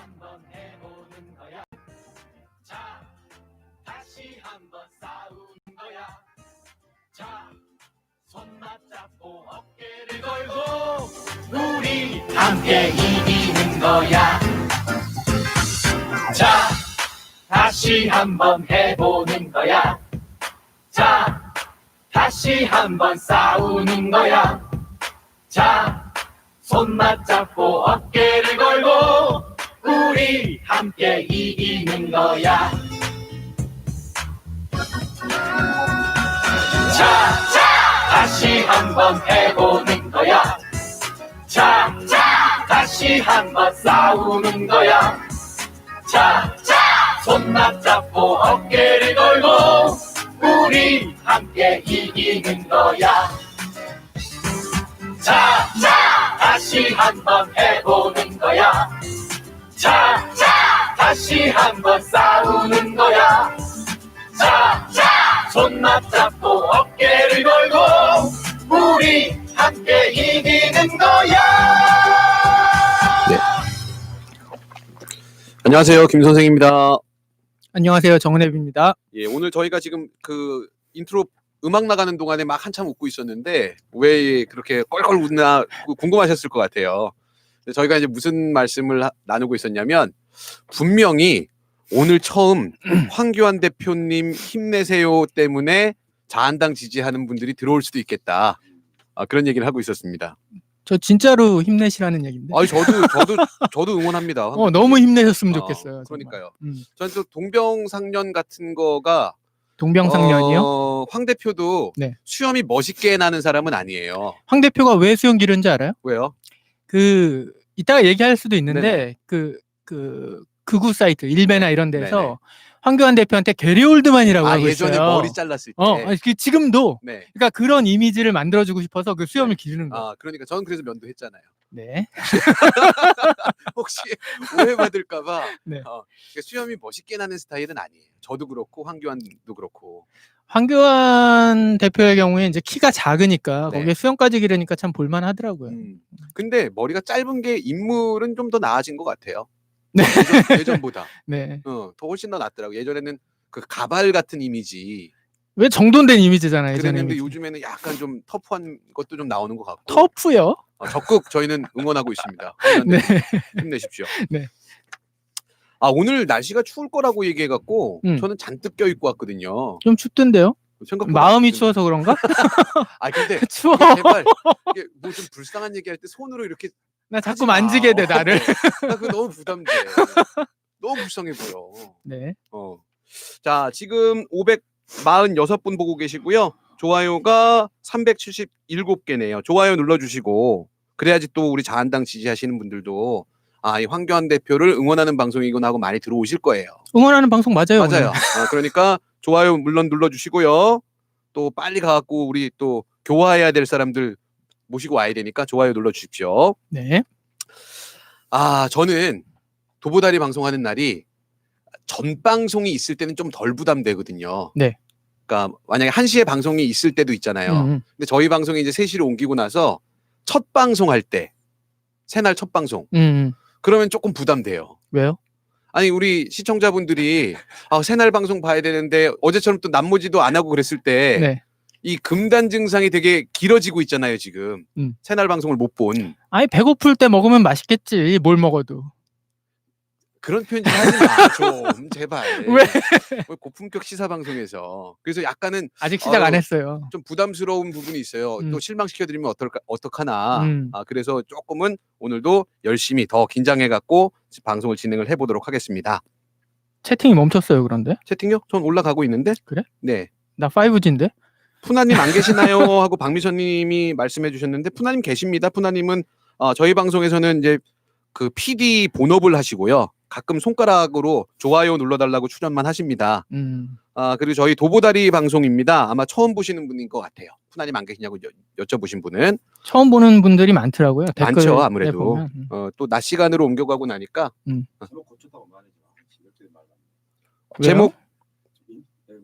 한번 해보는 거야. 자, 다시 한번 싸우는 거야. 자, 손만 잡고 어깨를 걸고 우리 함께 이기는 거야. 자, 다시 한번 해보는 거야. 자, 다시 한번 싸우는 거야. 자, 손만 잡고 어깨를 걸고 우리 함께 이기는 거야. 자, 다시 한번 해보는 거야. 자, 다시 한번 싸우는 거야. 자, 손만 잡고 어깨를 걸고 우리 함께 이기는 거야. 자, 다시 한번 해보는 거야. 자, 다시 한번 싸우는 거야. 자, 손만 잡고 어깨를 걸고 우리 함께 이기는 거야. 네. 안녕하세요, 김 선생입니다. 안녕하세요, 정은혜입니다. 예, 오늘 저희가 지금 그 인트로 음악 나가는 동안에 막 한참 웃고 있었는데 왜 그렇게 껄껄 웃나 궁금하셨을 것 같아요. 저희가 이제 무슨 말씀을 나누고 있었냐면 분명히 오늘 처음 황교안 대표님 힘내세요 때문에 자한당 지지하는 분들이 들어올 수도 있겠다. 그런 얘기를 하고 있었습니다. 저 진짜로 힘내시라는 얘기인데. 아니 저도 응원합니다. 너무 힘내셨으면 좋겠어요. 그러니까요. 저는 또 동병상련 같은 거가 동병상련이요? 황 대표도 네. 수염이 멋있게 나는 사람은 아니에요. 황 대표가 왜 수염 기른지 알아요? 왜요? 이따가 얘기할 수도 있는데 네네. 극우 사이트 일베나 이런 데서 네네. 황교안 대표한테 게리 올드만이라고 하고 예전에 있어요. 머리 잘랐을 때. 지금도 네. 그러니까 그런 이미지를 만들어주고 싶어서 그 수염을 기르는 거예요. 그러니까 저는 그래서 면도했잖아요. 네. 혹시 오해받을까봐. 네. 수염이 멋있게 나는 스타일은 아니에요. 저도 그렇고 황교안도 그렇고. 황교안 대표의 경우에 이제 키가 작으니까 네. 거기에 수염까지 기르니까 참 볼만하더라고요. 근데 머리가 짧은 게 인물은 좀 더 나아진 것 같아요. 네. 예전보다. 네. 더 훨씬 더 낫더라고요. 예전에는 그 가발 같은 이미지. 왜 정돈된 이미지잖아요. 그랬는데 이미지. 요즘에는 약간 좀 터프한 것도 좀 나오는 것 같고. 터프요? 적극 저희는 응원하고 있습니다. 네. 힘내십시오. 네. 오늘 날씨가 추울 거라고 얘기해갖고 저는 잔뜩 껴입고 왔거든요. 좀 춥던데요? 생각보다 마음이 춥던데. 추워서 그런가? 근데 추워. 제발 이게 뭐 좀 불쌍한 얘기할 때 손으로 이렇게 나 자꾸 하지 마. 만지게 돼 나를. 나 그거 너무 부담돼. 너무 불쌍해 보여. 네. 자, 지금 546분 보고 계시고요. 좋아요가 377개네요. 좋아요 눌러주시고 그래야지 또 우리 자한당 지지하시는 분들도 이 황교안 대표를 응원하는 방송이구나 하고 많이 들어오실 거예요. 응원하는 방송 맞아요. 맞아요. 그러니까 좋아요 물론 눌러주시고요. 또 빨리 가갖고 우리 또 교화해야 될 사람들 모시고 와야 되니까 좋아요 눌러주십시오. 네. 저는 도보다리 방송하는 날이 전 방송이 있을 때는 좀 덜 부담되거든요. 네. 그러니까 만약에 1시에 방송이 있을 때도 있잖아요. 근데 저희 방송이 이제 3시로 옮기고 나서 첫 방송할 때 새날 첫 방송 그러면 조금 부담돼요. 왜요? 아니 우리 시청자분들이 새날 방송 봐야 되는데 어제처럼 또 남모지도 안 하고 그랬을 때 네. 이 금단 증상이 되게 길어지고 있잖아요 지금. 새날 방송을 못 본. 아니 배고플 때 먹으면 맛있겠지. 뭘 먹어도. 그런 표현 좀 하지 마, 좀 제발. 왜? 고품격 시사 방송에서 그래서 약간은 아직 시작 안 했어요. 좀 부담스러운 부분이 있어요. 또 실망시켜드리면 어떡하나. 그래서 조금은 오늘도 열심히 더 긴장해갖고 방송을 진행을 해보도록 하겠습니다. 채팅이 멈췄어요. 그런데? 채팅요? 전 올라가고 있는데. 그래? 네. 나 5G인데? 푸나님 안 계시나요? 하고 박미선님이 말씀해 주셨는데 푸나님 계십니다. 푸나님은 저희 방송에서는 이제 그 PD 본업을 하시고요. 가끔 손가락으로 좋아요 눌러달라고 출연만 하십니다. 그리고 저희 도보다리 방송입니다. 아마 처음 보시는 분인 것 같아요. 푸나님 안 계시냐고 여쭤보신 분은. 처음 보는 분들이 많더라고요. 많죠 아무래도. 보면. 또 낮 시간으로 옮겨가고 나니까. 제목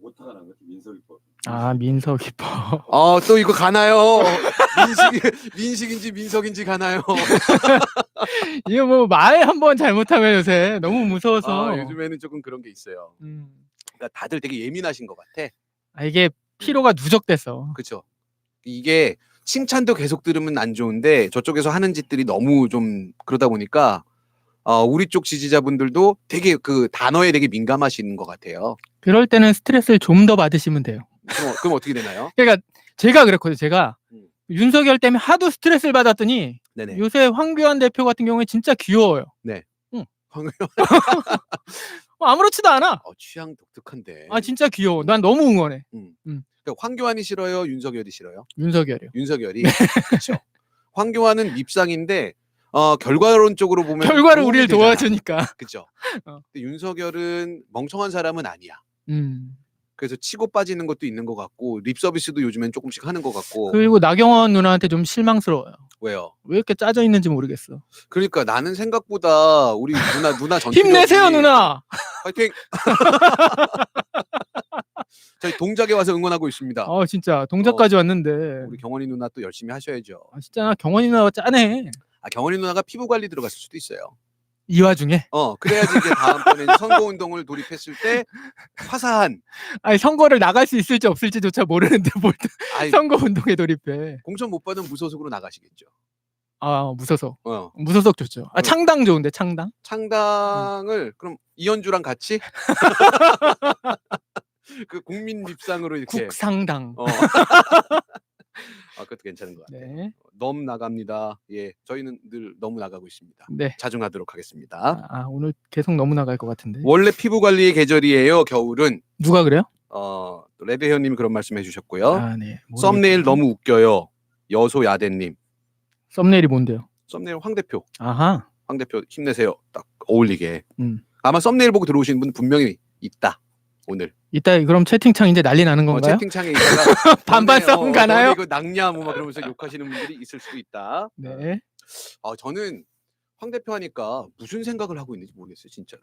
못하다는 거지 민설이법. 아 민석이퍼. 또 이거 가나요? 민식인지 민석인지 가나요? 이거 뭐 말 한번 잘못하면 요새 너무 무서워서. 요즘에는 조금 그런 게 있어요. 음. 그러니까 다들 되게 예민하신 것 같아. 이게 피로가 누적돼서. 그렇죠. 이게 칭찬도 계속 들으면 안 좋은데 저쪽에서 하는 짓들이 너무 좀 그러다 보니까 우리 쪽 지지자분들도 되게 그 단어에 되게 민감하신 것 같아요. 그럴 때는 스트레스를 좀 더 받으시면 돼요. 그럼 어떻게 되나요? 그러니까 제가 그랬거든요. 제가 음. 윤석열 때문에 하도 스트레스를 받았더니 네네. 요새 황교안 대표 같은 경우에 진짜 귀여워요. 네. 응. 황교안 아무렇지도 않아. 취향 독특한데. 진짜 귀여워. 난 너무 응원해. 그러니까 황교안이 싫어요? 윤석열이 싫어요? 윤석열이요. 윤석열이. 그렇죠. 황교안은 밉상인데 결과론적으로 보면 결과를 도움이 우리를 되잖아. 도와주니까. 그렇죠. 어. 근데 윤석열은 멍청한 사람은 아니야. 음. 그래서 치고 빠지는 것도 있는 것 같고 립 서비스도 요즘엔 조금씩 하는 것 같고. 그리고 나경원 누나한테 좀 실망스러워요. 왜요? 왜 이렇게 짜져 있는지 모르겠어. 그러니까 나는 생각보다 우리 누나 전체적으로 힘내세요 누나. 화이팅. 저희 동작에 와서 응원하고 있습니다. 진짜 동작까지 왔는데. 우리 경원이 누나 또 열심히 하셔야죠. 진짜 경원이 누나가 짜네. 경원이 누나가 피부 관리 들어갔을 수도 있어요. 이 와중에. 그래야지 이제 다음번에 이제 선거운동을 돌입했을 때 화사한. 선거를 나갈 수 있을지 없을지조차 모르는데 뭘 선거 운동에 돌입해. 공천 못 받으면 무소속으로 나가시겠죠. 무소속. 어. 무소속 좋죠. 창당 좋은데 창당. 창당을 그럼 이현주랑 같이 그 국민 밉상으로 이렇게. 국상당. 그것도 괜찮은 것 같아요. 네. 너무 나갑니다. 예, 저희는 늘 너무 나가고 있습니다. 네. 자중하도록 하겠습니다. 오늘 계속 너무 나갈 것 같은데. 원래 피부 관리의 계절이에요. 겨울은. 누가 그래요? 레드헤어님이 그런 말씀해 주셨고요. 네. 썸네일 너무 웃겨요. 여소야대님. 썸네일이 뭔데요? 썸네일 황 대표. 아하. 황 대표 힘내세요. 딱 어울리게. 음. 아마 썸네일 보고 들어오시는 분 분명히 있다. 오늘. 이따 그럼 채팅창 이제 난리 나는 건가요? 채팅창에 있다가 반반 싸움 가나요? 이거 낭냐 뭐 막 그러면서 욕하시는 분들이 있을 수도 있다. 네. 저는 황 대표 하니까 무슨 생각을 하고 있는지 모르겠어요, 진짜로.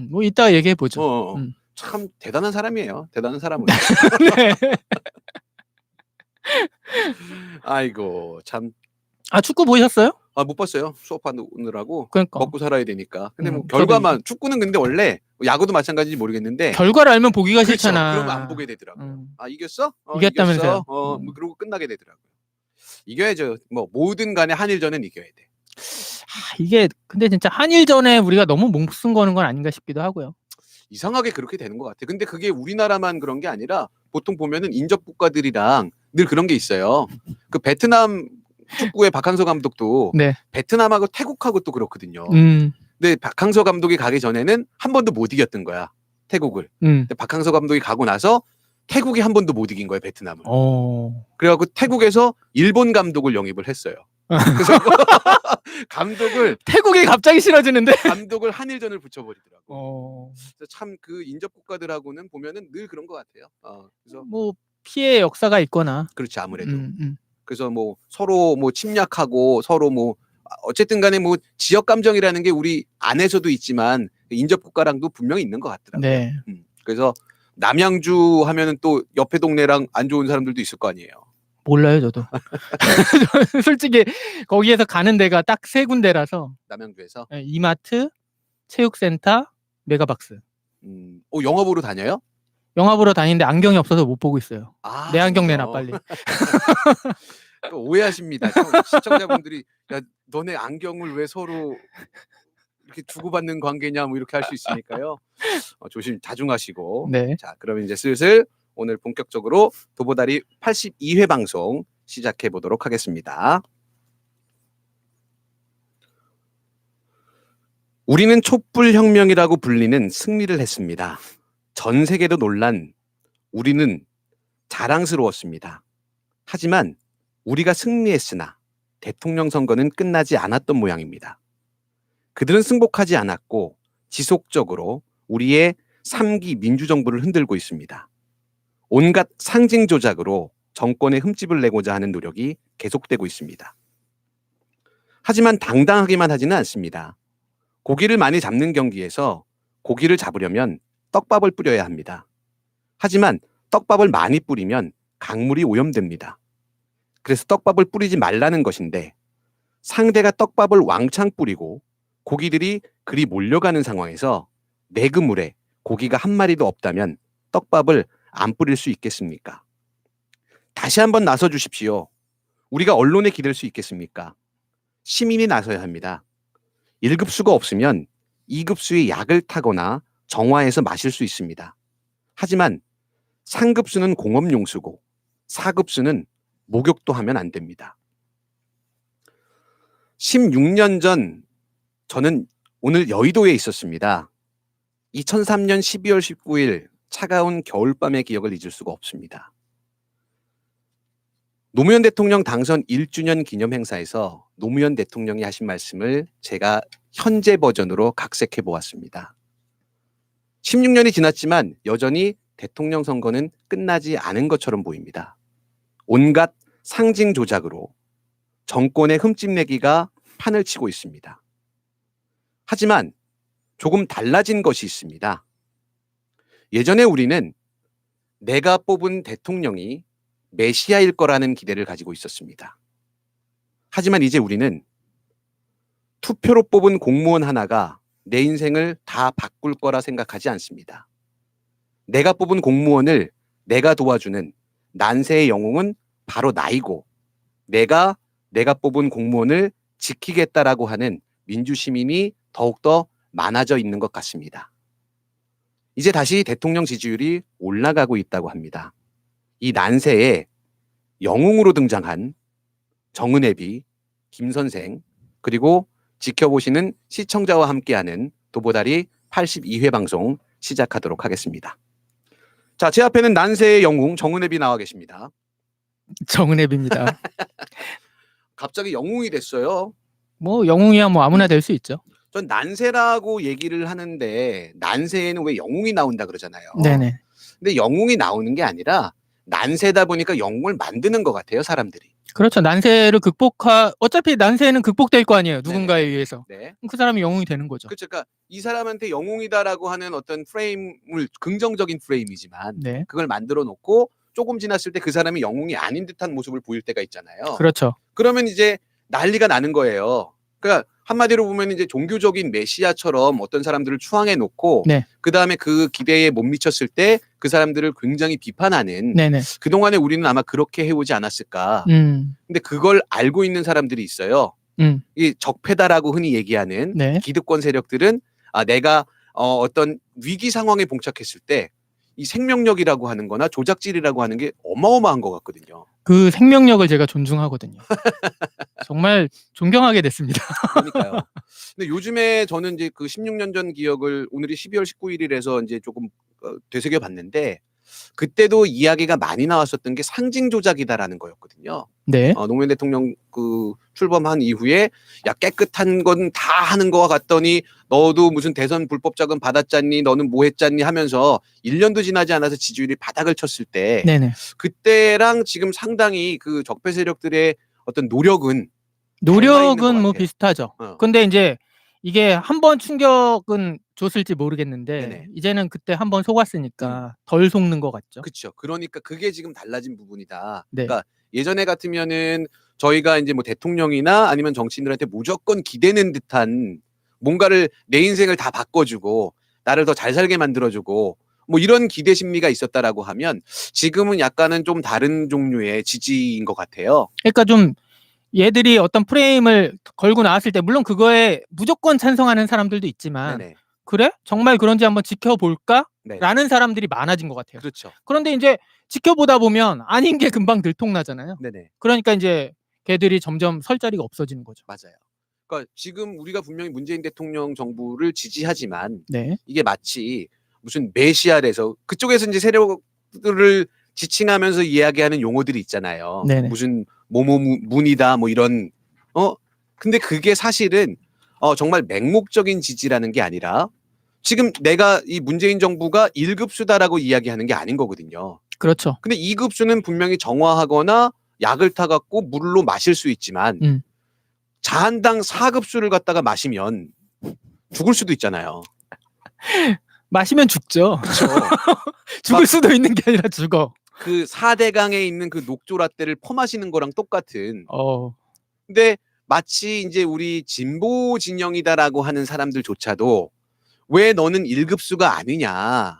뭐 이따 얘기해 보죠. 참 대단한 사람이에요. 대단한 사람은. 네. 아이고 참. 축구 보셨어요? 못 봤어요. 수업하느라고. 그러니까. 먹고 살아야 되니까. 근데 뭐 결과만 축구는 근데 원래 야구도 마찬가지인지 모르겠는데 결과를 알면 보기가 싫잖아. 그러면 안 보게 되더라고요. 이겼어? 이겼다면서요. 뭐 그러고 끝나게 되더라고요. 이겨야죠. 뭐 뭐든 간에 한일전은 이겨야 돼. 이게 근데 진짜 한일전에 우리가 너무 목숨 거는 건 아닌가 싶기도 하고요. 이상하게 그렇게 되는 것 같아. 근데 그게 우리나라만 그런 게 아니라 보통 보면은 인접 국가들이랑 늘 그런 게 있어요. 그 베트남 축구의 박항서 감독도 네. 베트남하고 태국하고 또 그렇거든요. 근데 박항서 감독이 가기 전에는 한 번도 못 이겼던 거야. 태국을. 근데 박항서 감독이 가고 나서 태국이 한 번도 못 이긴 거예요. 베트남을. 그래갖고 태국에서 일본 감독을 영입을 했어요. 그래서 감독을 태국이 갑자기 싫어지는데 감독을 한일전을 붙여버리더라고. 그래서 참 그 인접 국가들하고는 보면은 늘 그런 것 같아요. 그래서 뭐 피해 역사가 있거나. 그렇지 아무래도. 그래서 뭐 서로 뭐 침략하고 서로 뭐 어쨌든 간에 뭐 지역 감정이라는 게 우리 안에서도 있지만 인접 국가랑도 분명히 있는 것 같더라고요. 네. 그래서 남양주 하면은 또 옆에 동네랑 안 좋은 사람들도 있을 거 아니에요. 몰라요 저도. 솔직히 거기에서 가는 데가 딱 세 군데라서. 남양주에서. 이마트, 체육센터, 메가박스. 영업으로 다녀요? 영업으로 다니는데 안경이 없어서 못 보고 있어요. 내 안경 내놔 빨리. 또 오해하십니다. 시청자분들이 야 너네 안경을 왜 서로 이렇게 주고받는 관계냐 뭐 이렇게 할 수 있으니까요. 조심 자중하시고. 네. 자 그러면 이제 슬슬 오늘 본격적으로 도보다리 82회 방송 시작해 보도록 하겠습니다. 우리는 촛불혁명이라고 불리는 승리를 했습니다. 전 세계도 놀란 우리는 자랑스러웠습니다. 하지만 우리가 승리했으나 대통령 선거는 끝나지 않았던 모양입니다. 그들은 승복하지 않았고 지속적으로 우리의 3기 민주정부를 흔들고 있습니다. 온갖 상징 조작으로 정권에 흠집을 내고자 하는 노력이 계속되고 있습니다. 하지만 당당하기만 하지는 않습니다. 고기를 많이 잡는 경기에서 고기를 잡으려면 떡밥을 뿌려야 합니다. 하지만 떡밥을 많이 뿌리면 강물이 오염됩니다. 그래서 떡밥을 뿌리지 말라는 것인데 상대가 떡밥을 왕창 뿌리고 고기들이 그리 몰려가는 상황에서 내 그물에 고기가 한 마리도 없다면 떡밥을 안 뿌릴 수 있겠습니까? 다시 한번 나서 주십시오. 우리가 언론에 기댈 수 있겠습니까? 시민이 나서야 합니다. 1급수가 없으면 2급수의 약을 타거나 정화해서 마실 수 있습니다. 하지만 3급수는 공업용수고 4급수는 목욕도 하면 안 됩니다. 16년 전 저는 오늘 여의도에 있었습니다. 2003년 12월 19일 차가운 겨울밤의 기억을 잊을 수가 없습니다. 노무현 대통령 당선 1주년 기념 행사에서 노무현 대통령이 하신 말씀을 제가 현재 버전으로 각색해 보았습니다. 16년이 지났지만 여전히 대통령 선거는 끝나지 않은 것처럼 보입니다. 온갖 상징 조작으로 정권의 흠집내기가 판을 치고 있습니다. 하지만 조금 달라진 것이 있습니다. 예전에 우리는 내가 뽑은 대통령이 메시아일 거라는 기대를 가지고 있었습니다. 하지만 이제 우리는 투표로 뽑은 공무원 하나가 내 인생을 다 바꿀 거라 생각하지 않습니다. 내가 뽑은 공무원을 내가 도와주는 난세의 영웅은 바로 나이고 내가 뽑은 공무원을 지키겠다라고 하는 민주시민이 더욱더 많아져 있는 것 같습니다. 이제 다시 대통령 지지율이 올라가고 있다고 합니다. 이 난세에 영웅으로 등장한 정은혜비, 김선생, 그리고 지켜보시는 시청자와 함께하는 도보다리 82회 방송 시작하도록 하겠습니다. 자, 제 앞에는 난세의 영웅 정은혜비 나와 계십니다. 정은혜비입니다. 갑자기 영웅이 됐어요. 뭐 영웅이야 뭐 아무나 될 수 있죠. 전 난세라고 얘기를 하는데 난세에는 왜 영웅이 나온다 그러잖아요. 네네. 근데 영웅이 나오는 게 아니라 난세다 보니까 영웅을 만드는 것 같아요, 사람들이. 그렇죠. 난세를 어차피 난세는 극복될 거 아니에요. 누군가에 의해서. 네. 그 사람이 영웅이 되는 거죠. 그렇죠. 그러니까 이 사람한테 영웅이다라고 하는 어떤 프레임을 긍정적인 프레임이지만 네. 그걸 만들어 놓고 조금 지났을 때 그 사람이 영웅이 아닌 듯한 모습을 보일 때가 있잖아요. 그렇죠. 그러면 이제 난리가 나는 거예요. 그러니까 한마디로 보면 이제 종교적인 메시아처럼 어떤 사람들을 추앙해 놓고 네. 그다음에 그 기대에 못 미쳤을 때 그 사람들을 굉장히 비판하는 네네. 그동안에 우리는 아마 그렇게 해오지 않았을까. 근데 그걸 알고 있는 사람들이 있어요. 이 적폐다라고 흔히 얘기하는 네. 기득권 세력들은 내가 어떤 위기 상황에 봉착했을 때 이 생명력이라고 하는 거나 조작질이라고 하는 게 어마어마한 것 같거든요. 그 생명력을 제가 존중하거든요. 정말 존경하게 됐습니다. 그러니까요. 근데 요즘에 저는 이제 그 16년 전 기억을 오늘이 12월 19일이라서 이제 조금 되새겨 봤는데 그때도 이야기가 많이 나왔었던 게 상징 조작이다라는 거였거든요. 네. 노무현 대통령 그 출범한 이후에 야 깨끗한 건 다 하는 거와 같더니 너도 무슨 대선 불법 자금 받았잖니 너는 뭐 했잖니 하면서 1년도 지나지 않아서 지지율이 바닥을 쳤을 때 네네. 그때랑 지금 상당히 그 적폐 세력들의 어떤 노력은 노력은 뭐 같아요. 비슷하죠. 근데 이제 이게 한 번 충격은 줬을지 모르겠는데 네네. 이제는 그때 한 번 속았으니까 덜 속는 것 같죠. 그렇죠. 그러니까 그게 지금 달라진 부분이다. 네. 그러니까 예전에 같으면은 저희가 이제 뭐 대통령이나 아니면 정치인들한테 무조건 기대는 듯한 뭔가를 내 인생을 다 바꿔주고 나를 더 잘 살게 만들어주고 뭐 이런 기대 심리가 있었다라고 하면 지금은 약간은 좀 다른 종류의 지지인 것 같아요. 그러니까 좀 얘들이 어떤 프레임을 걸고 나왔을 때 물론 그거에 무조건 찬성하는 사람들도 있지만 네네. 그래? 정말 그런지 한번 지켜볼까? 네. 라는 사람들이 많아진 것 같아요. 그렇죠. 그런데 이제 지켜보다 보면 아닌 게 금방 들통나잖아요. 네네. 그러니까 이제 걔들이 점점 설 자리가 없어지는 거죠. 맞아요. 그러니까 지금 우리가 분명히 문재인 대통령 정부를 지지하지만 네. 이게 마치 무슨 메시아에서 그쪽에서 이제 세력들을 지칭하면서 이야기하는 용어들이 있잖아요. 네네. 무슨 문이다 뭐 이런 근데 그게 사실은 정말 맹목적인 지지라는 게 아니라 지금 내가 이 문재인 정부가 1급수다라고 이야기하는 게 아닌 거거든요. 그렇죠. 근데 2급수는 분명히 정화하거나 약을 타갖고 물로 마실 수 있지만 자한당 4급수를 갖다가 마시면 죽을 수도 있잖아요. 마시면 죽죠. 그렇죠. 죽을 수도 있는 게 아니라 죽어. 그 4대강에 있는 그 녹조라떼를 퍼마시는 거랑 똑같은. 근데 마치 이제 우리 진보 진영이다라고 하는 사람들조차도 왜 너는 1급수가 아니냐.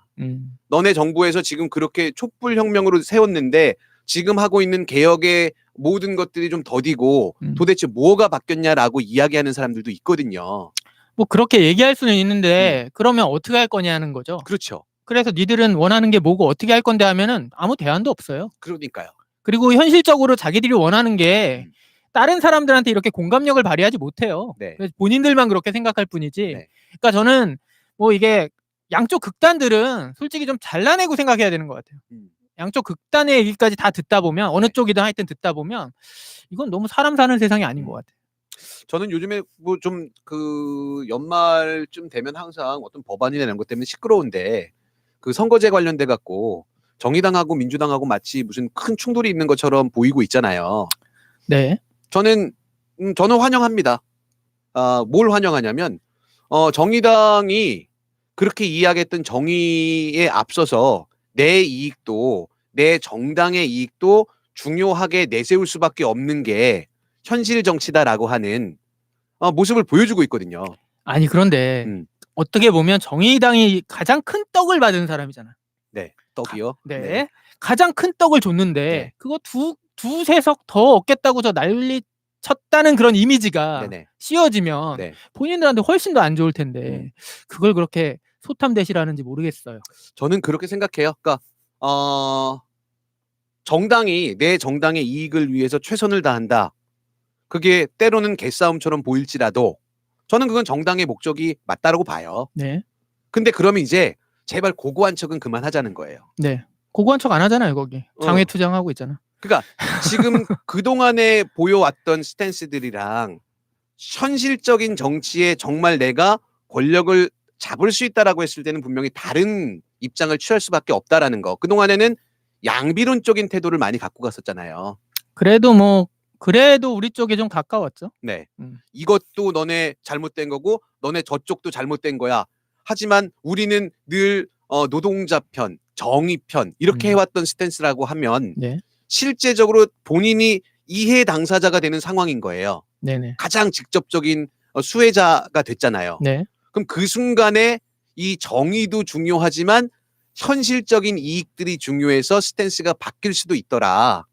너네 정부에서 지금 그렇게 촛불혁명으로 세웠는데 지금 하고 있는 개혁의 모든 것들이 좀 더디고 도대체 뭐가 바뀌었냐라고 이야기하는 사람들도 있거든요. 뭐 그렇게 얘기할 수는 있는데 그러면 어떻게 할 거냐는 거죠. 그렇죠. 그래서 니들은 원하는 게 뭐고 어떻게 할 건데 하면은 아무 대안도 없어요. 그러니까요. 그리고 현실적으로 자기들이 원하는 게 다른 사람들한테 이렇게 공감력을 발휘하지 못해요. 네. 그래서 본인들만 그렇게 생각할 뿐이지. 네. 그러니까 저는 뭐 이게 양쪽 극단들은 솔직히 좀 잘라내고 생각해야 되는 것 같아요. 양쪽 극단의 얘기까지 다 듣다 보면 어느 쪽이든 하여튼 듣다 보면 이건 너무 사람 사는 세상이 아닌 것 같아요. 저는 요즘에 뭐 좀 그 연말쯤 되면 항상 어떤 법안이나 이런 것 때문에 시끄러운데 그 선거제 관련돼 갖고 정의당하고 민주당하고 마치 무슨 큰 충돌이 있는 것처럼 보이고 있잖아요. 네. 저는 환영합니다. 뭘 환영하냐면 정의당이 그렇게 이야기했던 정의에 앞서서 내 이익도 내 정당의 이익도 중요하게 내세울 수밖에 없는 게 현실 정치다라고 하는 모습을 보여주고 있거든요. 아니 그런데 어떻게 보면 정의당이 가장 큰 떡을 받은 사람이잖아. 네, 떡이요. 네. 가장 큰 떡을 줬는데 그거 두세 석 더 얻겠다고 저 난리 쳤다는 그런 이미지가 씌워지면 본인들한테 훨씬 더 안 좋을 텐데 그걸 그렇게 소탐대실하는지 모르겠어요. 저는 그렇게 생각해요. 그러니까 정당이 내 정당의 이익을 위해서 최선을 다한다. 그게 때로는 개싸움처럼 보일지라도 저는 그건 정당의 목적이 맞다라고 봐요. 네. 근데 그러면 이제 제발 고고한 척은 그만하자는 거예요. 네. 고고한 척 안 하잖아요, 거기. 장외 투쟁하고 있잖아. 그러니까 지금 그동안에 보여왔던 스탠스들이랑 현실적인 정치에 정말 내가 권력을 잡을 수 있다라고 했을 때는 분명히 다른 입장을 취할 수밖에 없다라는 거. 그동안에는 양비론적인 태도를 많이 갖고 갔었잖아요. 그래도 우리 쪽에 좀 가까웠죠. 네. 이것도 너네 잘못된 거고 너네 저쪽도 잘못된 거야. 하지만 우리는 늘 노동자 편, 정의 편 이렇게 해왔던 스탠스라고 하면 실제적으로 본인이 이해 당사자가 되는 상황인 거예요. 네네. 가장 직접적인 수혜자가 됐잖아요. 네. 그럼 그 순간에 이 정의도 중요하지만 현실적인 이익들이 중요해서 스탠스가 바뀔 수도 있더라.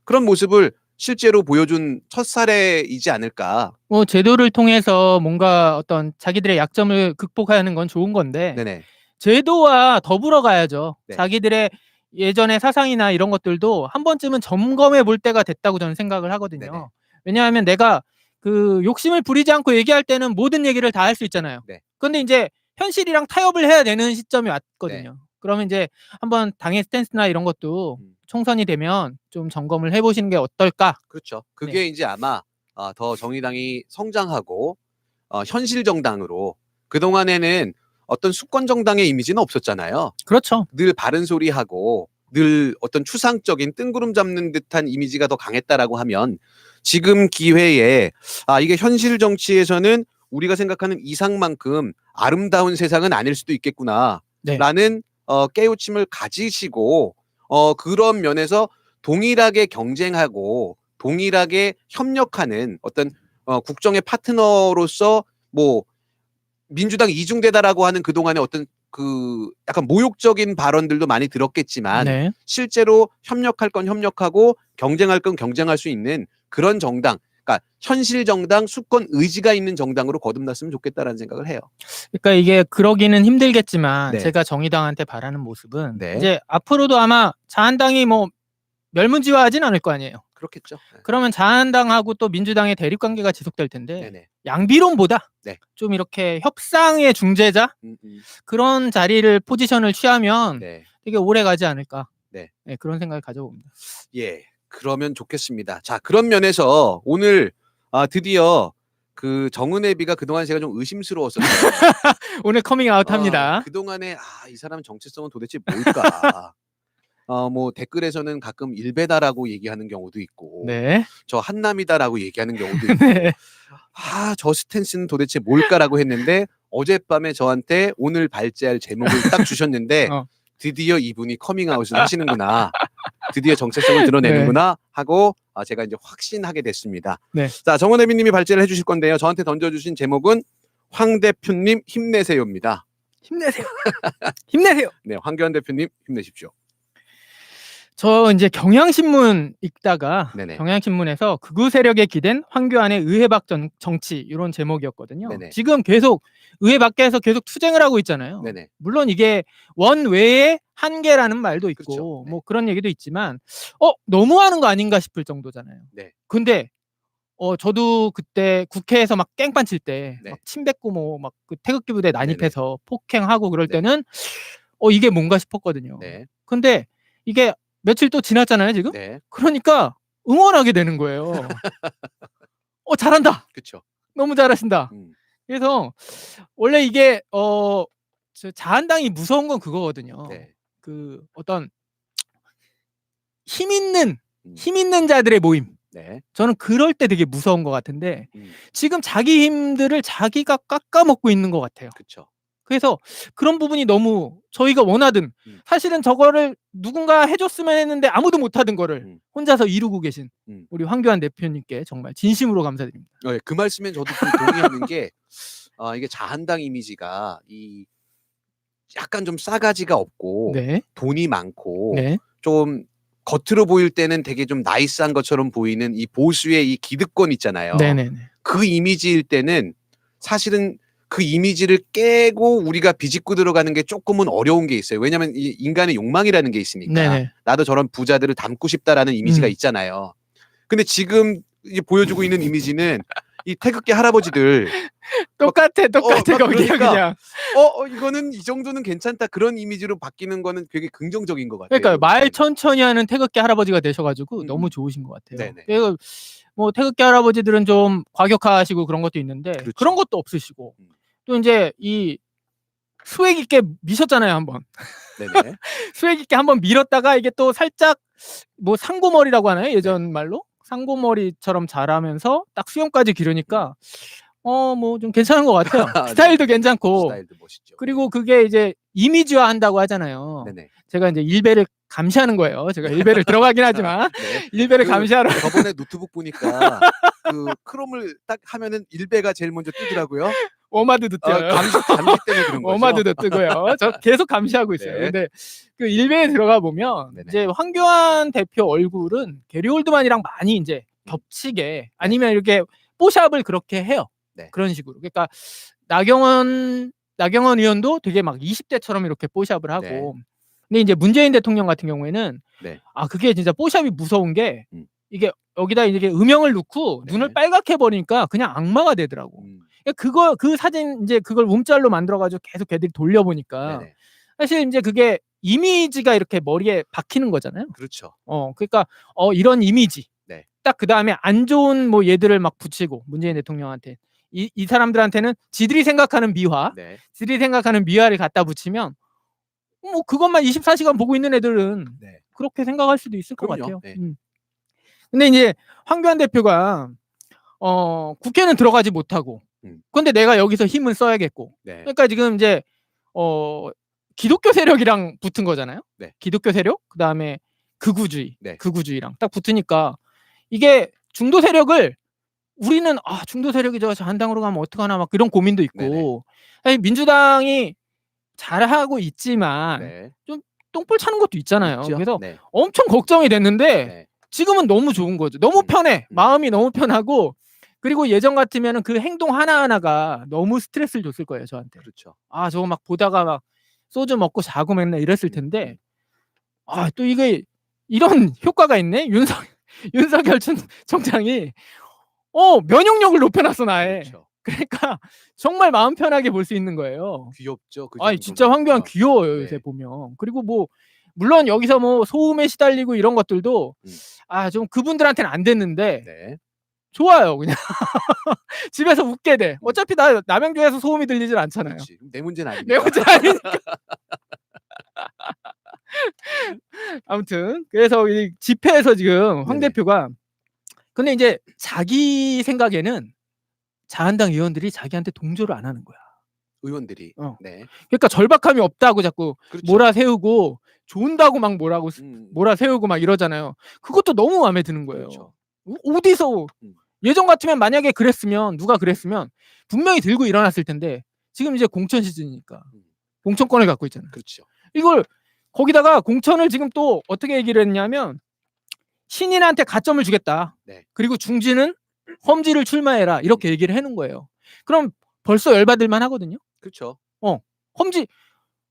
그런 모습을 실제로 보여준 첫 사례이지 않을까. 뭐 제도를 통해서 뭔가 어떤 자기들의 약점을 극복하는 건 좋은 건데 네네. 제도와 더불어 가야죠. 네. 자기들의 예전의 사상이나 이런 것들도 한 번쯤은 점검해 볼 때가 됐다고 저는 생각을 하거든요. 네네. 왜냐하면 내가 그 욕심을 부리지 않고 얘기할 때는 모든 얘기를 다 할 수 있잖아요. 네. 그런데 이제 현실이랑 타협을 해야 되는 시점이 왔거든요. 그러면 이제 한번 당의 스탠스나 이런 것도 총선이 되면 좀 점검을 해보시는 게 어떨까? 그렇죠. 그게 이제 아마 더 정의당이 성장하고 현실 정당으로 그동안에는 어떤 수권 정당의 이미지는 없었잖아요. 그렇죠. 늘 바른 소리하고 늘 어떤 추상적인 뜬구름 잡는 듯한 이미지가 더 강했다라고 하면 지금 기회에 이게 현실 정치에서는 우리가 생각하는 이상만큼 아름다운 세상은 아닐 수도 있겠구나 라는 깨우침을 가지시고 그런 면에서 동일하게 경쟁하고 동일하게 협력하는 어떤 국정의 파트너로서 뭐 민주당 이중대다라고 하는 그동안의 어떤 그 약간 모욕적인 발언들도 많이 들었겠지만 실제로 협력할 건 협력하고 경쟁할 건 경쟁할 수 있는 그런 정당, 그러니까 현실 정당, 수권 의지가 있는 정당으로 거듭났으면 좋겠다라는 생각을 해요. 그러니까 이게 그러기는 힘들겠지만 제가 정의당한테 바라는 모습은 이제 앞으로도 아마 자한당이 뭐 멸문지화하진 않을 거 아니에요. 그렇겠죠. 그러면 자한당하고 또 민주당의 대립 관계가 지속될 텐데 양비론보다 좀 이렇게 협상의 중재자 그런 자리를 포지션을 취하면 되게 오래 가지 않을까. 그런 생각을 가져봅니다. 예, 그러면 좋겠습니다. 자, 그런 면에서 오늘 드디어 그 정은혜비가 그동안 제가 좀 의심스러웠었어요. 오늘 커밍아웃합니다. 그동안에 이 사람 정체성은 도대체 뭘까? 뭐 댓글에서는 가끔 일베다라고 얘기하는 경우도 있고, 저 한남이다라고 얘기하는 경우도 있고, 저 스탠스는 도대체 뭘까라고 했는데 어젯밤에 저한테 오늘 발제할 제목을 딱 주셨는데 드디어 이분이 커밍아웃을 하시는구나. 드디어 정체성을 드러내는구나 하고 제가 이제 확신하게 됐습니다. 네. 자, 정원 대비님이 발제를 해주실 건데요. 저한테 던져주신 제목은 황 대표님 힘내세요입니다. 힘내세요. 힘내세요. 네, 황교안 대표님 힘내십시오. 저 이제 경향신문 읽다가 네네. 경향신문에서 극우 세력에 기댄 황교안의 의회박 정치 이런 제목이었거든요. 네네. 지금 계속 의회 밖에서 계속 투쟁을 하고 있잖아요. 네네. 물론 이게 원외의 한계라는 말도 있고 그렇죠. 네. 뭐 그런 얘기도 있지만 너무하는 거 아닌가 싶을 정도잖아요. 네. 근데 저도 그때 국회에서 막 깽판 칠 때 네. 막 침 뱉고 뭐 막 그 태극기 부대 난입해서 네네. 폭행하고 그럴 네. 때는 이게 뭔가 싶었거든요. 네. 근데 이게 며칠 또 지났잖아요, 지금? 네. 그러니까 응원하게 되는 거예요. 잘한다. 그렇죠. 너무 잘하신다. 그래서 원래 이게 저 자한당이 무서운 건 그거거든요. 네. 그 어떤 힘 있는 자들의 모임. 네. 저는 그럴 때 되게 무서운 것 같은데 지금 자기 힘들을 자기가 깎아먹고 있는 것 같아요. 그렇죠. 그래서 그런 부분이 너무 저희가 원하든 사실은 저거를 누군가 해줬으면 했는데 아무도 못하던 거를 혼자서 이루고 계신 우리 황교안 대표님께 정말 진심으로 감사드립니다. 네, 그 말씀에 저도 좀 동의하는 게 이게 자한당 이미지가 약간 좀 싸가지가 없고 네. 돈이 많고 네. 좀 겉으로 보일 때는 되게 좀 나이스한 것처럼 보이는 이 보수의 이 기득권 있잖아요. 네네네. 그 이미지일 때는 사실은 그 이미지를 깨고 우리가 비집고 들어가는 게 조금은 어려운 게 있어요. 왜냐하면 이 인간의 욕망이라는 게 있으니까. 네네. 나도 저런 부자들을 닮고 싶다라는 이미지가 있잖아요. 근데 지금 보여주고 있는 이미지는 이 태극기 할아버지들 똑같아 거기야 그러니까, 그냥. 이거는 이 정도는 괜찮다 그런 이미지로 바뀌는 거는 되게 긍정적인 것 같아요. 그러니까 말 천천히 하는 태극기 할아버지가 되셔가지고 너무 좋으신 것 같아요. 네네. 그래서 뭐 태극기 할아버지들은 좀 과격하시고 그런 것도 있는데 그렇죠. 그런 것도 없으시고 또 이제 이 수액 있게 미셨잖아요 한번. 네네. 수액 있게 한번 밀었다가 이게 또 살짝 뭐 상고머리라고 하나요 예전 말로? 상고머리처럼 자라면서 딱 수염까지 기르니까 뭐 좀 괜찮은 것 같아요. 스타일도 괜찮고. 스타일도 멋있죠. 그리고 그게 이제 이미지화 한다고 하잖아요. 네네. 제가 이제 일베를 감시하는 거예요. 제가 일베를 들어가긴 하지만 네. 일베를 감시하러. 저번에 노트북 보니까 그 크롬을 딱 하면은 일베가 제일 먼저 뜨더라고요. 워마드도 뜨요. 감시 때문에 그런 거죠. 워마드도 뜨고요. 저 계속 감시하고 있어요. 네. 근데 그 일베에 들어가 보면 네네. 이제 황교안 대표 얼굴은 게리 올드만이랑 많이 이제 겹치게 아니면 이렇게 뽀샵을 그렇게 해요. 네. 그런 식으로. 그러니까 나경원 의원도 되게 막 20대처럼 이렇게 뽀샵을 하고. 네. 근데 이제 문재인 대통령 같은 경우에는 네. 그게 진짜 뽀샵이 무서운 게 이게 여기다 이렇게 음영을 넣고 네. 눈을 빨갛게 버리니까 그냥 악마가 되더라고. 그 사진 이제 그걸 움짤로 만들어가지고 계속 걔들이 돌려보니까 네네. 사실 이제 그게 이미지가 이렇게 머리에 박히는 거잖아요. 그렇죠. 그러니까 이런 이미지. 네. 딱 그 다음에 안 좋은 뭐 얘들을 막 붙이고 문재인 대통령한테 이 사람들한테는 지들이 생각하는 미화, 네. 지들이 생각하는 미화를 갖다 붙이면 뭐 그것만 24시간 보고 있는 애들은 네. 그렇게 생각할 수도 있을 것 그럼요. 같아요. 네. 근데 이제 황교안 대표가 국회는 들어가지 못하고 근데 내가 여기서 힘을 써야겠고 네. 그러니까 지금 이제 기독교 세력이랑 붙은 거잖아요. 네. 기독교 세력 그다음에 극우주의 네. 극우주의랑 딱 붙으니까 이게 중도 세력을 우리는 중도 세력이죠. 자한당으로 가면 어떡하나 막 이런 고민도 있고 사실 민주당이 잘하고 있지만 네. 좀 똥볼 차는 것도 있잖아요. 있죠? 그래서 네. 엄청 걱정이 됐는데 네. 지금은 너무 좋은 거죠. 너무 편해. 마음이 너무 편하고 그리고 예전 같으면은 그 행동 하나하나가 너무 스트레스를 줬을 거예요, 저한테. 그렇죠. 저거 막 보다가 막 소주 먹고 자고 맨날 이랬을 텐데 또 이게 이런 효과가 있네. 윤석열 총장이 면역력을 높여놨어 나의. 그렇죠. 그러니까 정말 마음 편하게 볼 수 있는 거예요. 귀엽죠. 그 진짜 황교안 귀여워요 네. 요새 보면. 그리고 뭐 물론 여기서 뭐 소음에 시달리고 이런 것들도 좀 그분들한테는 안 됐는데 네. 좋아요 그냥. 집에서 웃게 돼. 어차피 나 남양주에서 소음이 들리질 않잖아요. 그렇지. 내 문제는 아니니까. 내 문제 아니니까. 아무튼 그래서 이 집회에서 지금 황 네네. 대표가 근데 이제 자기 생각에는 자한당 의원들이 자기한테 동조를 안 하는 거야. 의원들이. 어. 네. 그러니까 절박함이 없다고 자꾸 그렇죠. 몰아세우고 좋은다고 막 몰아세우고 막 이러잖아요. 그것도 너무 마음에 드는 거예요. 그렇죠. 어디서 음. 예전 같으면 만약에 그랬으면 누가 그랬으면 분명히 들고 일어났을 텐데 지금 이제 공천 시즌이니까 공천권을 갖고 있잖아요. 그렇죠. 이걸 거기다가 공천을 지금 또 어떻게 얘기를 했냐면 신인한테 가점을 주겠다. 네. 그리고 중진은 험지를 출마해라. 이렇게 얘기를 해놓은 거예요. 그럼 벌써 열받을만 하거든요. 그렇죠. 험지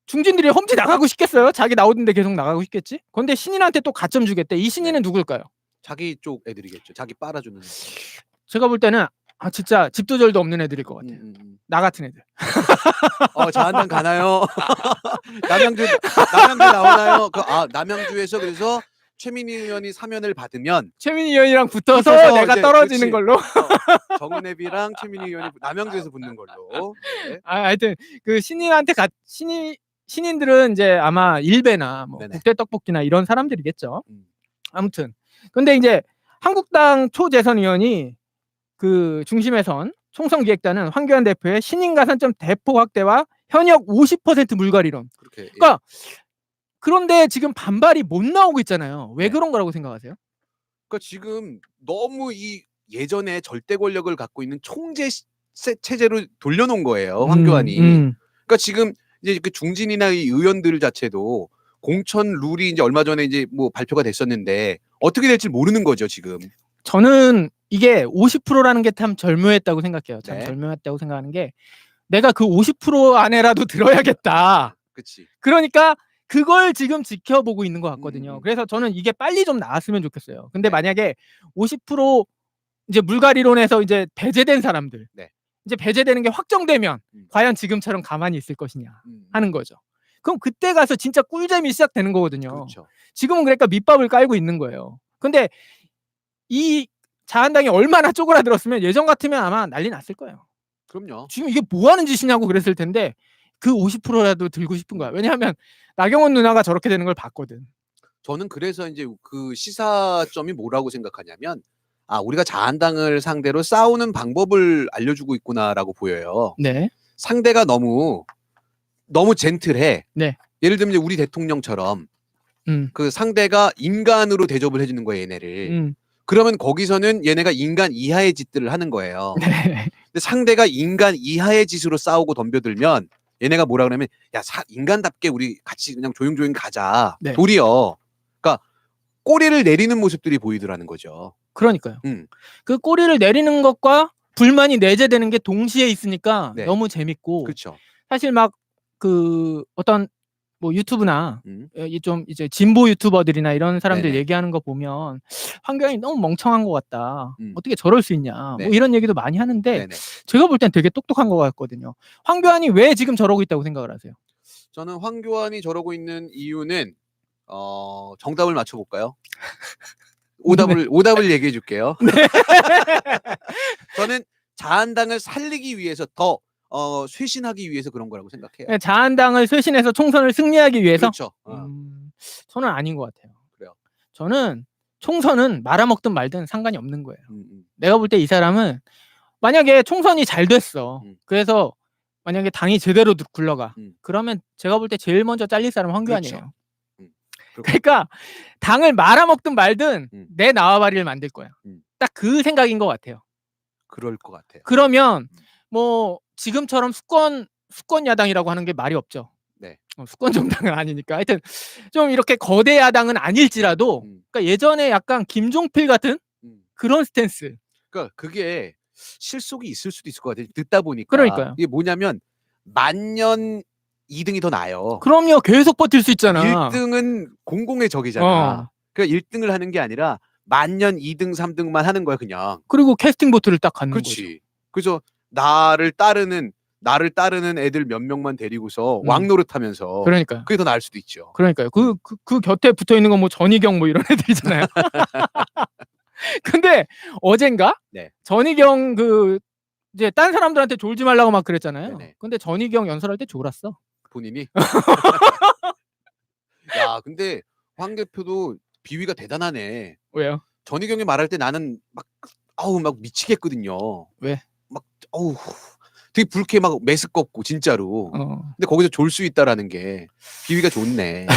중진들이 험지 나가고 싶겠어요? 자기 나오던데 계속 나가고 싶겠지? 그런데 신인한테 또 가점 주겠대. 이 신인은 누굴까요? 자기 쪽 애들이겠죠. 자기 빨아주는. 제가 볼 때는 진짜 집도절도 없는 애들일 것 같아요. 나 같은 애들. 자한당 가나요? 남양주 나오나요? 남양주에서 그래서 최민희 의원이 사면을 받으면 최민희 의원이랑 붙어서 내가 이제, 떨어지는 걸로. 정은혜비랑 최민희 의원이 남양주에서 붙는 걸로. 네. 하여튼 그 신인한테 신인들은 이제 아마 일베나 뭐 국대 떡볶이나 이런 사람들이겠죠. 아무튼 근데 이제 한국당 초재선 의원이 그 중심에 선 총선기획단은 황교안 대표의 신인 가산점 대폭 확대와 현역 50% 물갈이론. 그러니까 그런데 지금 반발이 못 나오고 있잖아요. 왜 그런 거라고 생각하세요? 그러니까 지금 너무 이 예전에 절대 권력을 갖고 있는 총재 체제로 돌려놓은 거예요. 황교안이. 그러니까 지금 이제 그 중진이나 이 의원들 자체도 공천 룰이 이제 얼마 전에 이제 뭐 발표가 됐었는데 어떻게 될지 모르는 거죠 지금. 저는 이게 50%라는 게 참 절묘했다고 생각해요. 참 절묘했다고 생각하는 게 내가 그 50% 안에라도 들어야겠다. 그렇지. 그러니까 그걸 지금 지켜보고 있는 것 같거든요. 그래서 저는 이게 빨리 좀 나왔으면 좋겠어요. 근데 만약에 50% 이제 물갈이론에서 이제 배제된 사람들, 이제 배제되는 게 확정되면 과연 지금처럼 가만히 있을 것이냐 하는 거죠. 그럼 그때 가서 진짜 꿀잼이 시작되는 거거든요. 그렇죠. 지금은 그러니까 밑밥을 깔고 있는 거예요. 근데 이 자한당이 얼마나 쪼그라들었으면 예전 같으면 아마 난리 났을 거예요. 그럼요. 지금 이게 뭐 하는 짓이냐고 그랬을 텐데 그 50%라도 들고 싶은 거야. 왜냐하면 나경원 누나가 저렇게 되는 걸 봤거든. 저는 그래서 이제 그 시사점이 뭐라고 생각하냐면 우리가 자한당을 상대로 싸우는 방법을 알려주고 있구나라고 보여요. 네. 상대가 너무 젠틀해. 네. 예를 들면 이제 우리 대통령처럼 그 상대가 인간으로 대접을 해주는 거예요, 얘네를. 그러면 거기서는 얘네가 인간 이하의 짓들을 하는 거예요. 네. 근데 상대가 인간 이하의 짓으로 싸우고 덤벼들면 얘네가 뭐라 그러면 인간답게 우리 같이 그냥 조용조용 가자. 네. 도리어 그러니까 꼬리를 내리는 모습들이 보이더라는 거죠. 그러니까요. 그 꼬리를 내리는 것과 불만이 내재되는 게 동시에 있으니까 너무 재밌고. 그렇죠. 사실 막 그 어떤 뭐 유튜브나 좀 이제 진보 유튜버들이나 이런 사람들 얘기하는 거 보면 황교안이 너무 멍청한 것 같다. 어떻게 저럴 수 있냐. 뭐 이런 얘기도 많이 하는데 제가 볼 땐 되게 똑똑한 것 같거든요. 황교안이 왜 지금 저러고 있다고 생각을 하세요? 저는 황교안이 저러고 있는 이유는 정답을 맞춰볼까요? 오답을 얘기해 줄게요. 저는 자한당을 살리기 위해서 더 쇄신하기 위해서 그런 거라고 생각해요. 자한당을 쇄신해서 총선을 승리하기 위해서? 그렇죠. 저는 아닌 것 같아요. 그래요. 저는 총선은 말아먹든 말든 상관이 없는 거예요. 내가 볼 때 이 사람은 만약에 총선이 잘 됐어. 그래서 만약에 당이 제대로 굴러가. 그러면 제가 볼 때 제일 먼저 잘릴 사람은 황교안이에요. 그렇죠. 그러니까 당을 말아먹든 말든 내 나와바리를 만들 거야. 딱 그 생각인 것 같아요. 그럴 것 같아요. 그러면 뭐 지금처럼 수권 야당이라고 하는 게 말이 없죠. 네. 수권 정당은 아니니까. 하여튼 좀 이렇게 거대 야당은 아닐지라도 그러니까 예전에 약간 김종필 같은 그런 스탠스. 그러니까 그게 실속이 있을 수도 있을 것 같아요. 듣다 보니까. 그러니까요. 이게 뭐냐면 만년 2등이 더 나아요. 그럼요. 계속 버틸 수 있잖아. 1등은 공공의 적이잖아. 그러니까 1등을 하는 게 아니라 만년 2등, 3등만 하는 거야 그냥. 그리고 캐스팅 보트를 딱 갖는 거죠. 그렇지. 그래서 나를 따르는 애들 몇 명만 데리고서 왕노릇하면서. 그러니까요. 그게 더 나을 수도 있죠. 그러니까요. 그 곁에 붙어 있는 건 뭐 전희경 뭐 이런 애들이잖아요. 근데 어젠가 전희경 이제 딴 사람들한테 졸지 말라고 막 그랬잖아요. 근데 전희경 연설할 때 졸았어. 본인이? 야, 근데 황 대표도 비위가 대단하네. 왜요? 전희경이 말할 때 나는 막 미치겠거든요. 왜? 막 되게 불쾌 막 메스껍고 진짜로. 근데 거기서 졸 수 있다라는 게 비위가 좋네.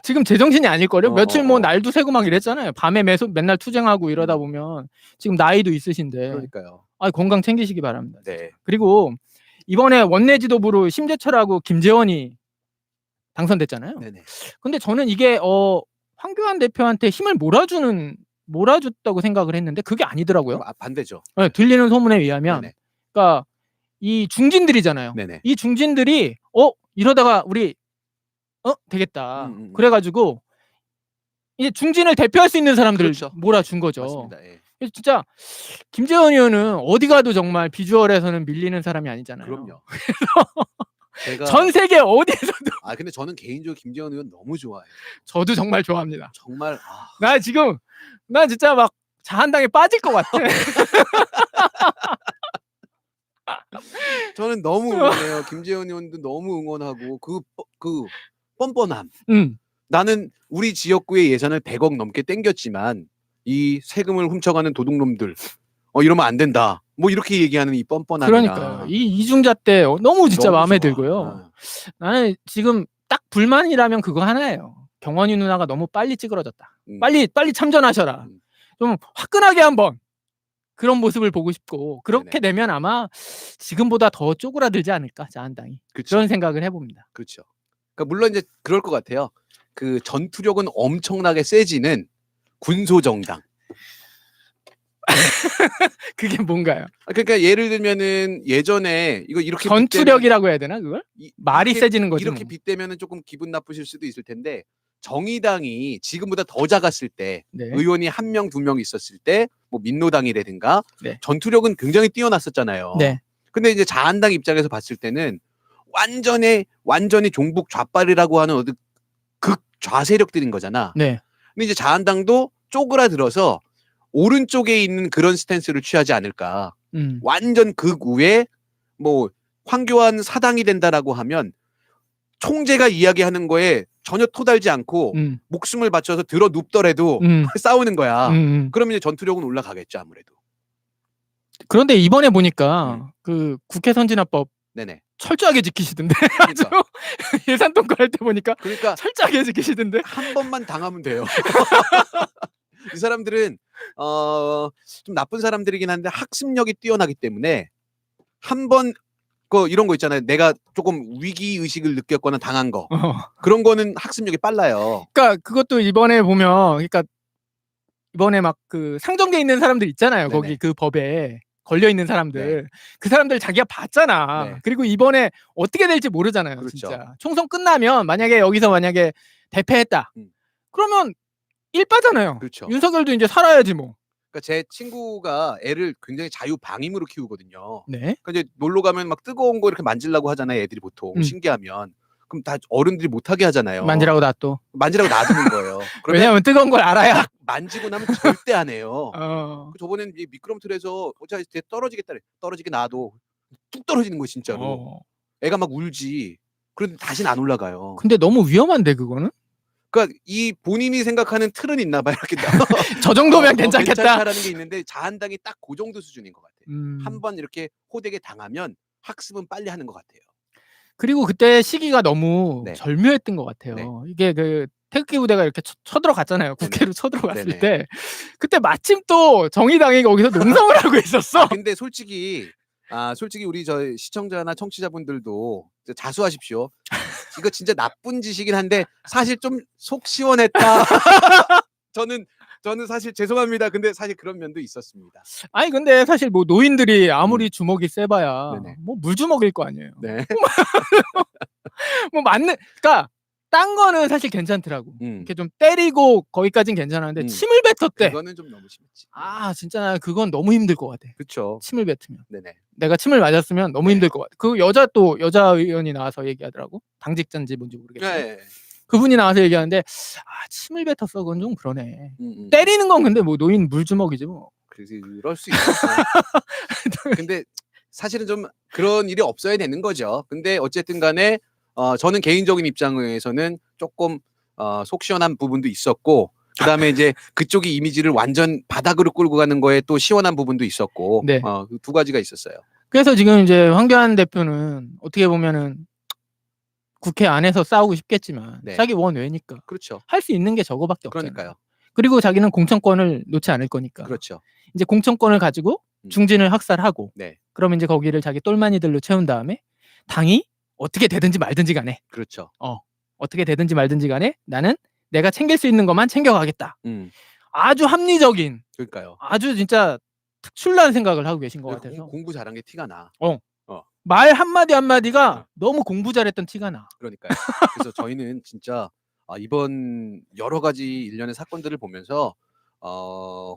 지금 제정신이 아닐걸요? 며칠 뭐 날도 새고 막 이랬잖아요. 밤에 맨날 투쟁하고 이러다 보면 지금 나이도 있으신데. 그러니까요. 건강 챙기시기 바랍니다. 네. 그리고 이번에 원내 지도부로 심재철하고 김재원이 당선됐잖아요. 네네. 근데 저는 이게 황교안 대표한테 힘을 몰아줬다고 생각을 했는데 그게 아니더라고요. 반대죠. 네, 들리는 소문에 의하면 네네. 그러니까 이 중진들이잖아요. 네네. 이 중진들이 이러다가 우리 되겠다. 그래가지고 이제 중진을 대표할 수 있는 사람들 그렇죠. 몰아준 거죠. 맞습니다. 예. 그래서 진짜 김재원 의원은 어디 가도 정말 비주얼에서는 밀리는 사람이 아니잖아요. 그럼요. 제가 전 세계 어디에서도. 근데 저는 개인적으로 김재원 의원 너무 좋아해요. 저도 정말 좋아합니다. 정말. 나 진짜 막 자한당에 빠질 것 같아. 저는 너무 응원해요. 김재원 의원도 너무 응원하고 그 뻔뻔함. 나는 우리 지역구의 예산을 100억 넘게 땡겼지만 이 세금을 훔쳐가는 도둑놈들 이러면 안 된다. 뭐 이렇게 얘기하는 이 뻔뻔함이나. 그러니까요. 이 이중자 때 너무 진짜 너무 마음에 좋아. 들고요. 나는 지금 딱 불만이라면 그거 하나예요. 경원이 누나가 너무 빨리 찌그러졌다. 빨리 참전하셔라. 좀 화끈하게 한번 그런 모습을 보고 싶고 그렇게 되면 아마 지금보다 더 쪼그라들지 않을까 자한당이. 그쵸. 그런 생각을 해봅니다. 그렇죠. 그러니까 물론 이제 그럴 것 같아요. 그 전투력은 엄청나게 세지는 군소정당. 그게 뭔가요? 그러니까 예를 들면은 예전에 이거 이렇게 전투력이라고 해야 되나 그걸? 말이 세지는 거죠. 이렇게 빗대면은 조금 기분 나쁘실 수도 있을 텐데 정의당이 지금보다 더 작았을 때 의원이 1명, 2명 있었을 때 뭐 민노당이라든가 전투력은 굉장히 뛰어났었잖아요. 근데 이제 자한당 입장에서 봤을 때는 완전히 종북 좌빨이라고 하는 극 좌세력들인 거잖아. 근데 이제 자한당도 쪼그라들어서 오른쪽에 있는 그런 스탠스를 취하지 않을까. 완전 극우에 뭐 황교안 사당이 된다라고 하면 총재가 이야기하는 거에 전혀 토달지 않고 목숨을 바쳐서 들어 눕더라도 싸우는 거야. 그러면 이제 전투력은 올라가겠죠 아무래도. 그런데 이번에 보니까 그 국회 선진화법 철저하게 지키시던데. 그러니까. 예산 통과할 때 보니까 철저하게 지키시던데. 한 번만 당하면 돼요. 이 사람들은 좀 나쁜 사람들이긴 한데 학습력이 뛰어나기 때문에 한 번 이런 거 있잖아요. 내가 조금 위기 의식을 느꼈거나 당한 거 그런 거는 학습력이 빨라요. 그러니까 그것도 이번에 보면 이번에 막 그 상정돼 있는 사람들 있잖아요. 거기 그 법에 걸려 있는 사람들 그 사람들 자기가 봤잖아. 그리고 이번에 어떻게 될지 모르잖아요. 그렇죠. 진짜 총선 끝나면 여기서 대패했다. 그러면 일 빠잖아요. 그렇죠. 윤석열도 이제 살아야지 뭐. 그러니까 제 친구가 애를 굉장히 자유방임으로 키우거든요. 그러니까 이제 놀러 가면 막 뜨거운 거 이렇게 만지려고 하잖아요. 애들이 보통 신기하면. 그럼 다 어른들이 못하게 하잖아요. 만지라고 놔두는 거예요. 왜냐하면 뜨거운 걸 알아야. 만지고 나면 절대 안 해요. 저번엔 미끄럼틀에서 어차피 떨어지겠다. 떨어지게 놔도 뚝 떨어지는 거예요 진짜로. 애가 막 울지. 그런데 다시는 안 올라가요. 근데 너무 위험한데 그거는? 그러니까 이 본인이 생각하는 틀은 있나 봐요. 이렇게 저 정도면 괜찮겠다. 괜찮다라는 게 있는데 자한당이 딱 그 정도 수준인 것 같아요. 한번 이렇게 호되게 당하면 학습은 빨리 하는 것 같아요. 그리고 그때 시기가 너무 절묘했던 것 같아요. 이게 그 태극기 부대가 이렇게 쳐들어갔잖아요. 국회로 쳐들어갔을 때 그때 마침 또 정의당이 거기서 농성을 하고 있었어. 근데 솔직히 우리 저희 시청자나 청취자분들도 자수하십시오. 이거 진짜 나쁜 짓이긴 한데 사실 좀 속 시원했다. 저는 사실 죄송합니다. 근데 사실 그런 면도 있었습니다. 아니 근데 사실 뭐 노인들이 아무리 주먹이 세봐야 뭐 물주먹일 거 아니에요. 뭐 그러니까 딴 거는 사실 괜찮더라고. 이렇게 좀 때리고 거기까진 괜찮았는데 침을 뱉었대. 그거는 좀 너무 심했지. 진짜 그건 너무 힘들 것 같아. 그렇죠. 침을 뱉으면. 내가 침을 맞았으면 너무 힘들 것 같아. 그 여자 의원이 나와서 얘기하더라고. 당직자인지 뭔지 모르겠어요. 그분이 나와서 얘기하는데 침을 뱉었어. 그건 좀 그러네. 때리는 건 근데 뭐 노인 물주먹이지 뭐. 그럴 수 있어. 근데 사실은 좀 그런 일이 없어야 되는 거죠. 근데 어쨌든 간에 저는 개인적인 입장에서는 조금 속 시원한 부분도 있었고 그다음에 이제 그쪽이 이미지를 완전 바닥으로 끌고 가는 거에 또 시원한 부분도 있었고 두 가지가 있었어요. 그래서 지금 이제 황교안 대표는 어떻게 보면은 국회 안에서 싸우고 싶겠지만 네. 자기 원외니까 그렇죠. 할 수 있는 게 저거밖에 없잖아요. 그러니까요. 그리고 자기는 공천권을 놓지 않을 거니까. 그렇죠. 이제 공천권을 가지고 중진을 학살하고 네. 그러면 이제 거기를 자기 똘마니들로 채운 다음에 당이 어떻게 되든지 말든지 간에 그렇죠. 어떻게 되든지 말든지 간에 나는 내가 챙길 수 있는 것만 챙겨가겠다. 음. 아주 합리적인 그러니까요. 아주 진짜 특출난 생각을 하고 계신 것 같아서 공부 잘한 게 티가 나. 말 한마디 한마디가 너무 공부 잘했던 티가 나. 그러니까요. 그래서 저희는 진짜 이번 여러 가지 일련의 사건들을 보면서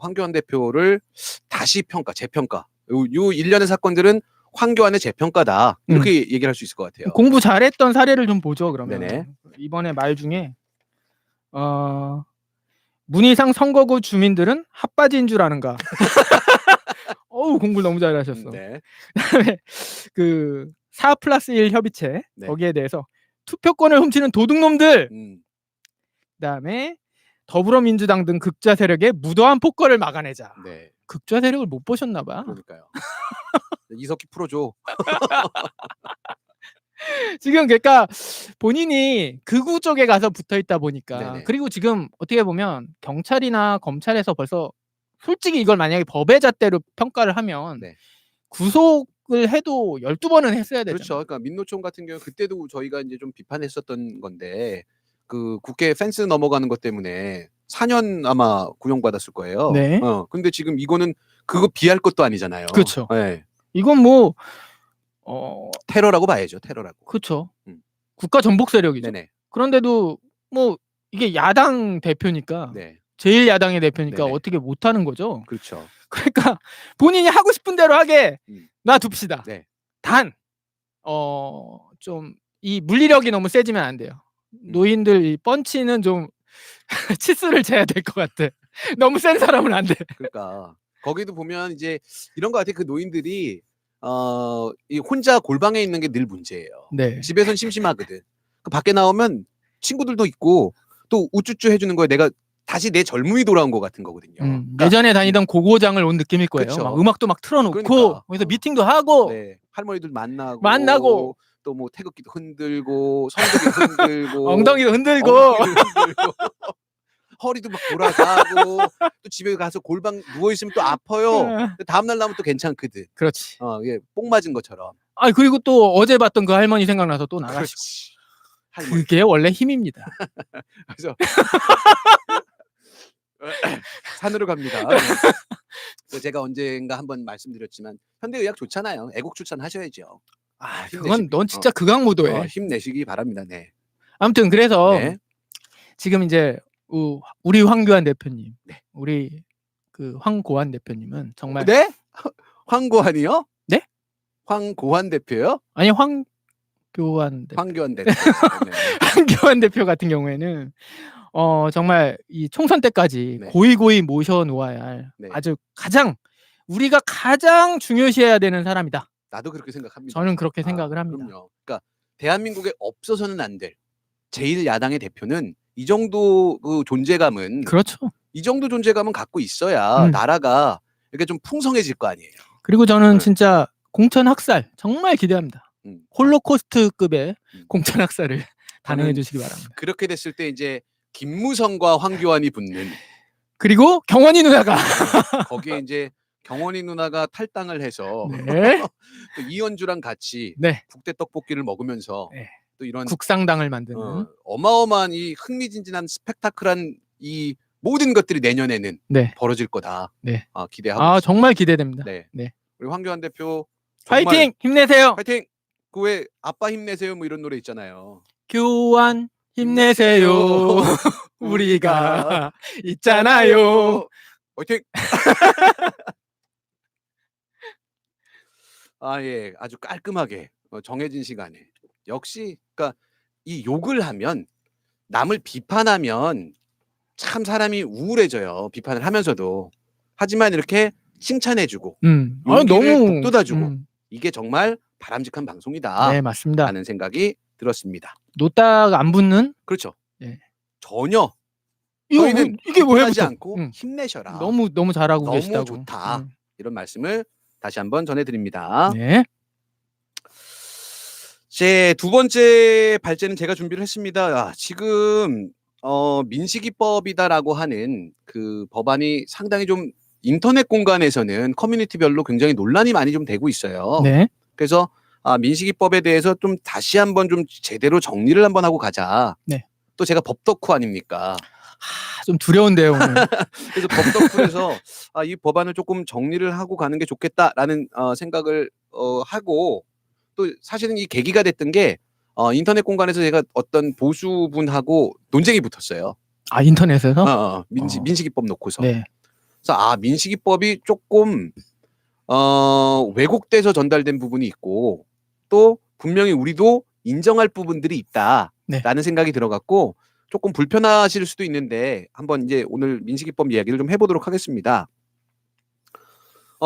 황교안 대표를 다시 재평가. 요 일련의 사건들은 황교안의 재평가다. 이렇게 얘기를 할 수 있을 것 같아요. 공부 잘했던 사례를 좀 보죠. 그러면 네네. 이번에 말 중에 문희상 선거구 주민들은 핫바지인 줄 아는가. 어우 공부를 너무 잘하셨어. 네. 그다음에 그 4+1 협의체 네. 거기에 대해서 투표권을 훔치는 도둑놈들. 그다음에 더불어민주당 등 극좌 세력의 무도한 폭거를 막아내자. 네. 극좌 세력을 못 보셨나 봐. 그러니까요. 이석기 풀어줘. 지금 그러니까 본인이 극우 쪽에 가서 붙어 있다 보니까 네네. 그리고 지금 어떻게 보면 경찰이나 검찰에서 벌써 솔직히 이걸 만약에 법의 잣대로 평가를 하면 네. 구속을 해도 12번은 했어야 되잖아요. 그렇죠. 그러니까 민노총 같은 경우 그때도 저희가 이제 좀 비판했었던 건데 그 국회 펜스 넘어가는 것 때문에 4년 아마 구형받았을 거예요. 네. 근데 지금 이거는 그거 비할 것도 아니잖아요. 그렇죠. 네. 이건 뭐 테러라고 봐야죠. 테러라고. 그렇죠. 국가 전복 세력이죠. 네네. 그런데도 뭐 이게 야당 대표니까 네. 제일 야당의 대표니까 네네. 어떻게 못 하는 거죠. 그렇죠. 그러니까 본인이 하고 싶은 대로 하게 놔둡시다. 네. 단 좀 이 물리력이 너무 세지면 안 돼요. 노인들 이 펀치는 좀 치수를 재야 될 것 같아. 너무 센 사람은 안 돼. 그러니까 거기도 보면 이제 이런 거 같아. 그 노인들이 이 혼자 골방에 있는 게 늘 문제예요. 네. 집에선 심심하거든. 그 밖에 나오면 친구들도 있고 또 우쭈쭈 해주는 거에 내가 다시 내 젊음이 돌아온 것 같은 거거든요. 그러니까, 예전에 다니던 고고장을 온 느낌일 거예요. 그쵸. 막 음악도 막 틀어놓고 그러니까. 거기서 미팅도 하고 네. 할머니들 만나고 또 뭐 태극기도 흔들고 성적이 흔들고 엉덩이도 흔들고 허리도 막 돌아가고 또 집에 가서 골방 누워 있으면 또 아파요. 근데 다음 날 나면 또 괜찮거든. 그렇지. 예, 뽕 맞은 것처럼. 그리고 또 어제 봤던 그 할머니 생각나서 또 나가시고. 그렇지. 할머니. 그게 원래 힘입니다. 그래서 산으로 갑니다. 제가 언젠가 한번 말씀드렸지만 현대의학 좋잖아요. 애국 추천하셔야죠. 그건 넌 진짜 극악무도해. 힘내시기 바랍니다. 네. 아무튼 그래서 네. 지금 이제 우리 황교안 대표님, 네. 우리 그 황고안 대표님은 정말 네? 황고안이요? 네? 황고안 대표요? 아니 황교안 대표. 황교안 대표. 네. 황교안 대표 같은 경우에는 정말 이 총선 때까지 네. 고이고이 모셔 놓아야 할 아주 우리가 가장 중요시해야 되는 사람이다. 나도 그렇게 생각합니다. 저는 그렇게 생각을 합니다. 그럼요. 그러니까 대한민국에 없어서는 안 될 제일 야당의 대표는 이 정도 그 존재감은 그렇죠. 이 정도 존재감은 갖고 있어야 나라가 이렇게 좀 풍성해질 거 아니에요. 그리고 저는 진짜 공천 학살 정말 기대합니다. 홀로코스트급의 공천 학살을 단행해 주시기 바랍니다. 그렇게 됐을 때 이제 김무성과 황교안이 붙는 그리고 경원이 누나가 거기에 이제 경원이 누나가 탈당을 해서 네. 또 이현주랑 같이 네. 국대 떡볶이를 먹으면서 네. 또 이런 국상당을 만드는 어마어마한 이 흥미진진한 스펙타클한 이 모든 것들이 내년에는 벌어질 거다. 네. 기대하고 있습니다. 정말 기대됩니다. 네. 네. 우리 황교안 대표 파이팅! 힘내세요. 파이팅! 그 왜 아빠 힘내세요 뭐 이런 노래 있잖아요. 교환 힘내세요. 우리가 있잖아요. 파이팅! 예, 아주 깔끔하게 정해진 시간에 역시 그러니까 이 욕을 하면 남을 비판하면 참 사람이 우울해져요. 비판을 하면서도 하지만 이렇게 칭찬해주고 너무 북돋아주고 이게 정말 바람직한 방송이다. 네, 맞습니다. 라는 생각이 들었습니다. 놓다가 안 붙는? 그렇죠. 네. 전혀 저희는 이게 왜 하지 않고 힘내셔라. 너무 잘하고 너무 계시다고. 좋다. 이런 말씀을 다시 한번 전해드립니다. 네. 제 두 번째 발제는 제가 준비를 했습니다. 지금 민식이법이다라고 하는 그 법안이 상당히 좀 인터넷 공간에서는 커뮤니티별로 굉장히 논란이 많이 좀 되고 있어요. 네. 그래서 민식이법에 대해서 좀 다시 한번 좀 제대로 정리를 한번 하고 가자. 네. 또 제가 법 덕후 아닙니까? 좀 두려운데요, 오늘. 그래서 법 덕후에서 이 법안을 조금 정리를 하고 가는 게 좋겠다라는 생각을 하고, 또 사실은 이 계기가 됐던 게 인터넷 공간에서 제가 어떤 보수분하고 논쟁이 붙었어요. 인터넷에서? 민식이법 놓고서. 네. 그래서 민식이법이 조금 왜곡돼서 전달된 부분이 있고, 또 분명히 우리도 인정할 부분들이 있다라는 네. 생각이 들어갔고, 조금 불편하실 수도 있는데 한번 이제 오늘 민식이법 이야기를 좀 해보도록 하겠습니다.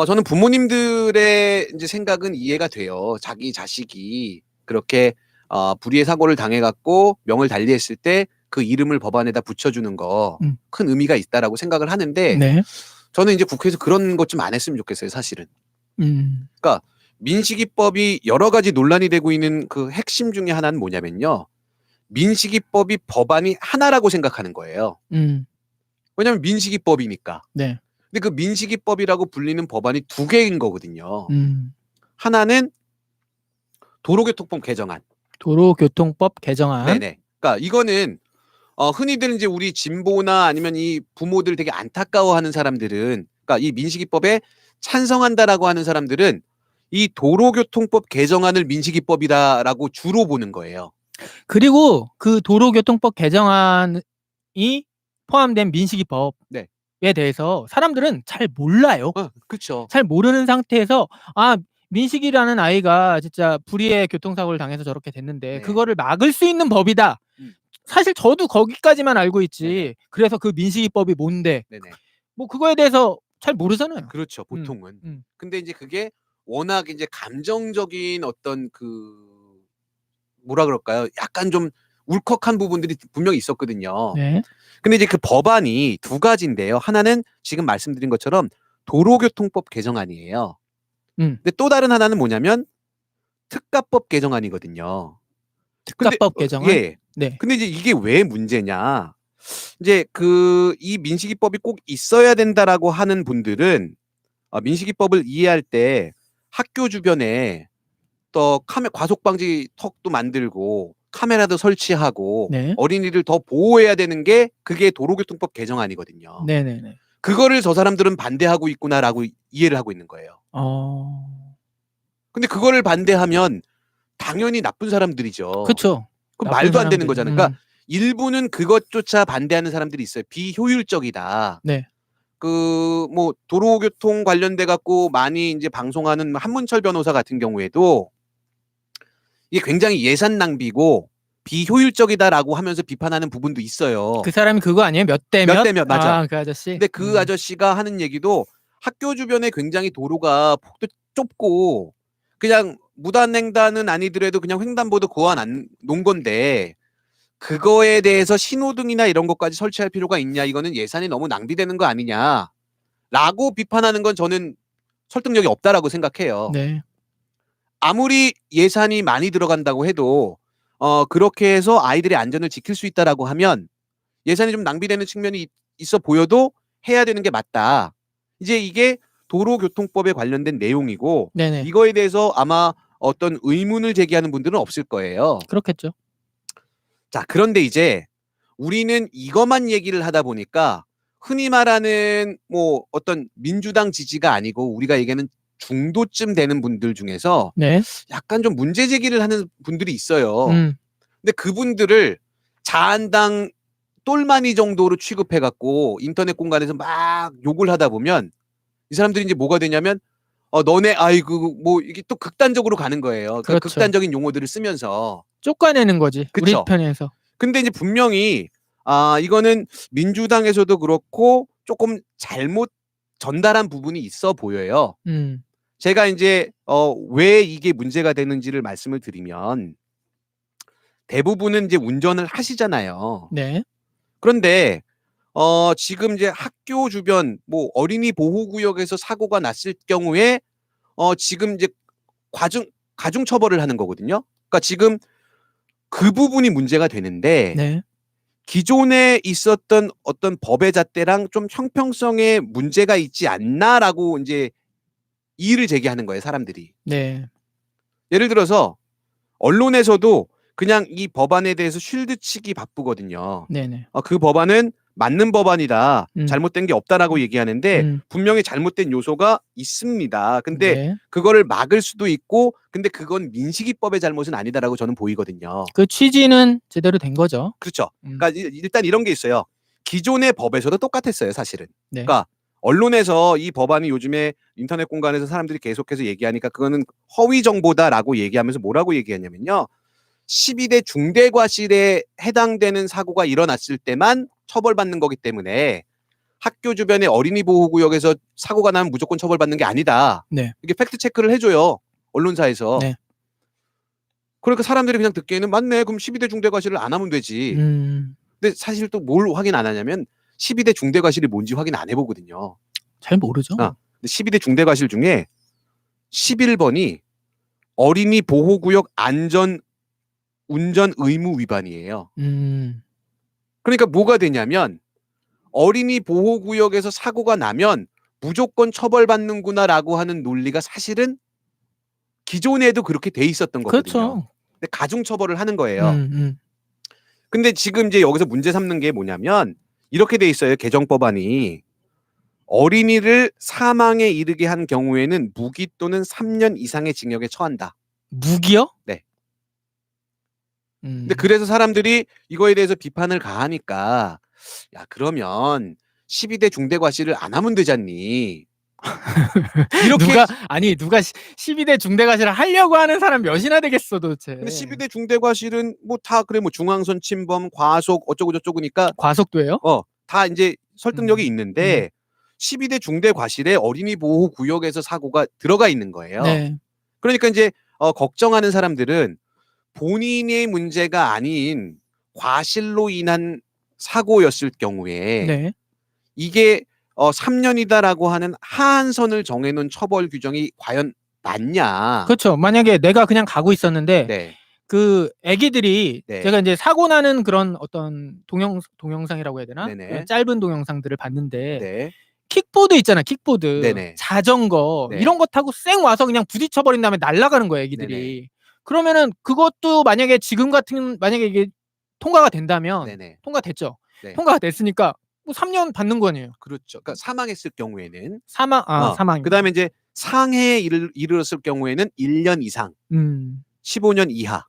저는 부모님들의 이제 생각은 이해가 돼요. 자기 자식이 그렇게 불의의 사고를 당해갖고 명을 달리했을 때 그 이름을 법안에다 붙여주는 거 큰 의미가 있다라고 생각을 하는데, 네. 저는 이제 국회에서 그런 것 좀 안 했으면 좋겠어요, 사실은. 그러니까 민식이법이 여러 가지 논란이 되고 있는 그 핵심 중에 하나는 뭐냐면요, 민식이법이 법안이 하나라고 생각하는 거예요. 왜냐하면 민식이법이니까. 네. 근데 그 민식이법이라고 불리는 법안이 두 개인 거거든요. 하나는 도로교통법 개정안. 도로교통법 개정안. 네네. 그러니까 이거는 흔히들 이제 우리 진보나 아니면 이 부모들 되게 안타까워하는 사람들은, 그러니까 이 민식이법에 찬성한다라고 하는 사람들은 이 도로교통법 개정안을 민식이법이다라고 주로 보는 거예요. 그리고 그 도로교통법 개정안이 포함된 민식이법에 대해서 사람들은 잘 몰라요. 그렇죠. 잘 모르는 상태에서 민식이라는 아이가 진짜 불의의 교통사고를 당해서 저렇게 됐는데 그거를 막을 수 있는 법이다. 사실 저도 거기까지만 알고 있지. 그래서 그 민식이법이 뭔데? 뭐 그거에 대해서 잘 모르잖아요. 그렇죠, 보통은. 근데 이제 그게 워낙 이제 감정적인 어떤 뭐라 그럴까요? 약간 좀 울컥한 부분들이 분명히 있었거든요. 네. 근데 이제 그 법안이 두 가지인데요. 하나는 지금 말씀드린 것처럼 도로교통법 개정안이에요. 근데 또 다른 하나는 뭐냐면 특가법 개정안이거든요. 특가법 개정안? 예. 네. 근데 이제 이게 왜 문제냐? 이제 이 민식이법이 꼭 있어야 된다라고 하는 분들은 민식이법을 이해할 때 학교 주변에 또 과속 방지 턱도 만들고 카메라도 설치하고 어린이를 더 보호해야 되는 게 그게 도로교통법 개정안이거든요. 네네네. 그거를 저 사람들은 반대하고 있구나라고 이해를 하고 있는 거예요. 근데 그거를 반대하면 당연히 나쁜 사람들이죠. 그렇죠. 그럼 말도 안 되는 거잖아요. 그러니까 일부는 그것조차 반대하는 사람들이 있어요. 비효율적이다. 네. 뭐 도로교통 관련돼 갖고 많이 이제 방송하는 한문철 변호사 같은 경우에도 이게 굉장히 예산 낭비고 비효율적이다라고 하면서 비판하는 부분도 있어요. 그 사람이 그거 아니에요? 몇 대 몇? 맞아. 그 아저씨. 근데 그 아저씨가 하는 얘기도 학교 주변에 굉장히 도로가 폭도 좁고 그냥 무단횡단은 아니더라도 그냥 횡단보도 그어 놓은 건데 그거에 대해서 신호등이나 이런 것까지 설치할 필요가 있냐, 이거는 예산이 너무 낭비되는 거 아니냐라고 비판하는 건 저는 설득력이 없다라고 생각해요. 네. 아무리 예산이 많이 들어간다고 해도 그렇게 해서 아이들의 안전을 지킬 수 있다라고 하면 예산이 좀 낭비되는 측면이 있어 보여도 해야 되는 게 맞다. 이제 이게 도로교통법에 관련된 내용이고, 네네. 이거에 대해서 아마 어떤 의문을 제기하는 분들은 없을 거예요. 그렇겠죠. 자, 그런데 이제 우리는 이것만 얘기를 하다 보니까 흔히 말하는 뭐 어떤 민주당 지지가 아니고 우리가 얘기하는 중도쯤 되는 분들 중에서 약간 좀 문제 제기를 하는 분들이 있어요. 근데 그분들을 자한당 똘마니 정도로 취급해 갖고 인터넷 공간에서 막 욕을 하다 보면 이 사람들이 이제 뭐가 되냐면 너네 뭐 이게 또 극단적으로 가는 거예요. 그러니까 극단적인 용어들을 쓰면서 쫓아내는 거지. 그쵸? 우리 편에서. 근데 이제 분명히 이거는 민주당에서도 그렇고 조금 잘못 전달한 부분이 있어 보여요. 제가 이제 왜 이게 문제가 되는지를 말씀을 드리면, 대부분은 이제 운전을 하시잖아요. 네. 그런데 지금 이제 학교 주변 뭐 어린이 보호구역에서 사고가 났을 경우에 지금 이제 가중 처벌을 하는 거거든요. 그러니까 지금 그 부분이 문제가 되는데 네. 기존에 있었던 어떤 법의 잣대랑 좀 형평성에 문제가 있지 않나라고 이제 이의를 제기하는 거예요, 사람들이. 네. 예를 들어서 언론에서도 그냥 이 법안에 대해서 쉴드 치기 바쁘거든요. 네네. 그 법안은 맞는 법안이다. 음. 잘못된 게 없다라고 얘기하는데 분명히 잘못된 요소가 있습니다. 근데 네. 그거를 막을 수도 있고 근데 그건 민식이법의 잘못은 아니다라고 저는 보이거든요. 그 취지는 제대로 된 거죠. 그렇죠. 그러니까 일단 이런 게 있어요. 기존의 법에서도 똑같았어요, 사실은. 네. 그러니까 언론에서 이 법안이 요즘에 인터넷 공간에서 사람들이 계속해서 얘기하니까 그거는 허위 정보다라고 얘기하면서 뭐라고 얘기하냐면요. 12대 중대과실에 해당되는 사고가 일어났을 때만 처벌받는 거기 때문에 학교 주변의 어린이 보호구역에서 사고가 나면 무조건 처벌받는 게 아니다. 네. 이게 팩트 체크를 해줘요. 언론사에서. 네. 그러니까 사람들이 그냥 듣기에는 맞네. 그럼 12대 중대과실을 안 하면 되지. 근데 사실 또 뭘 확인 안 하냐면 12대 중대과실이 뭔지 확인 안 해보거든요. 잘 모르죠. 근데 12대 중대과실 중에 11번이 어린이 보호구역 안전 운전 의무 위반이에요. 그러니까 뭐가 되냐면 어린이 보호구역에서 사고가 나면 무조건 처벌받는구나라고 하는 논리가 사실은 기존에도 그렇게 돼 있었던 거거든요. 그렇죠. 근데 가중 처벌을 하는 거예요. 근데 지금 이제 여기서 문제 삼는 게 뭐냐면 이렇게 돼 있어요. 개정법안이 어린이를 사망에 이르게 한 경우에는 무기 또는 3년 이상의 징역에 처한다. 무기요? 네. 근데 그래서 사람들이 이거에 대해서 비판을 가하니까 야 그러면 12대 중대과실을 안 하면 되잖니. 이렇게 누가 12대 중대과실을 하려고 하는 사람 몇이나 되겠어 도대체. 근데 12대 중대과실은 뭐 다 그래 뭐 중앙선 침범, 과속 어쩌고 저쩌고니까 과속도예요? 다 이제 설득력이 있는데 12대 중대과실에 어린이 보호 구역에서 사고가 들어가 있는 거예요. 네. 그러니까 이제 걱정하는 사람들은 본인의 문제가 아닌 과실로 인한 사고였을 경우에 네. 이게 3년이다라고 하는 하한선을 정해놓은 처벌 규정이 과연 맞냐? 그렇죠. 만약에 내가 그냥 가고 있었는데 네. 그 애기들이 네. 제가 이제 사고 나는 그런 어떤 동영상이라고 해야 되나? 네네. 짧은 동영상들을 봤는데 네. 킥보드 있잖아, 킥보드. 네네. 자전거 네. 이런 거 타고 쌩 와서 그냥 부딪혀 버린 다음에 날아가는 거야, 애기들이. 네네. 그러면은 그것도 만약에 만약에 이게 통과가 된다면 네네. 통과됐죠. 네. 통과가 됐으니까 뭐 3년 받는 거 아니에요. 그렇죠. 그러니까 사망했을 경우에는 사망. 그다음에 이제 상해에 이르렀을 경우에는 1년 이상, 15년 이하.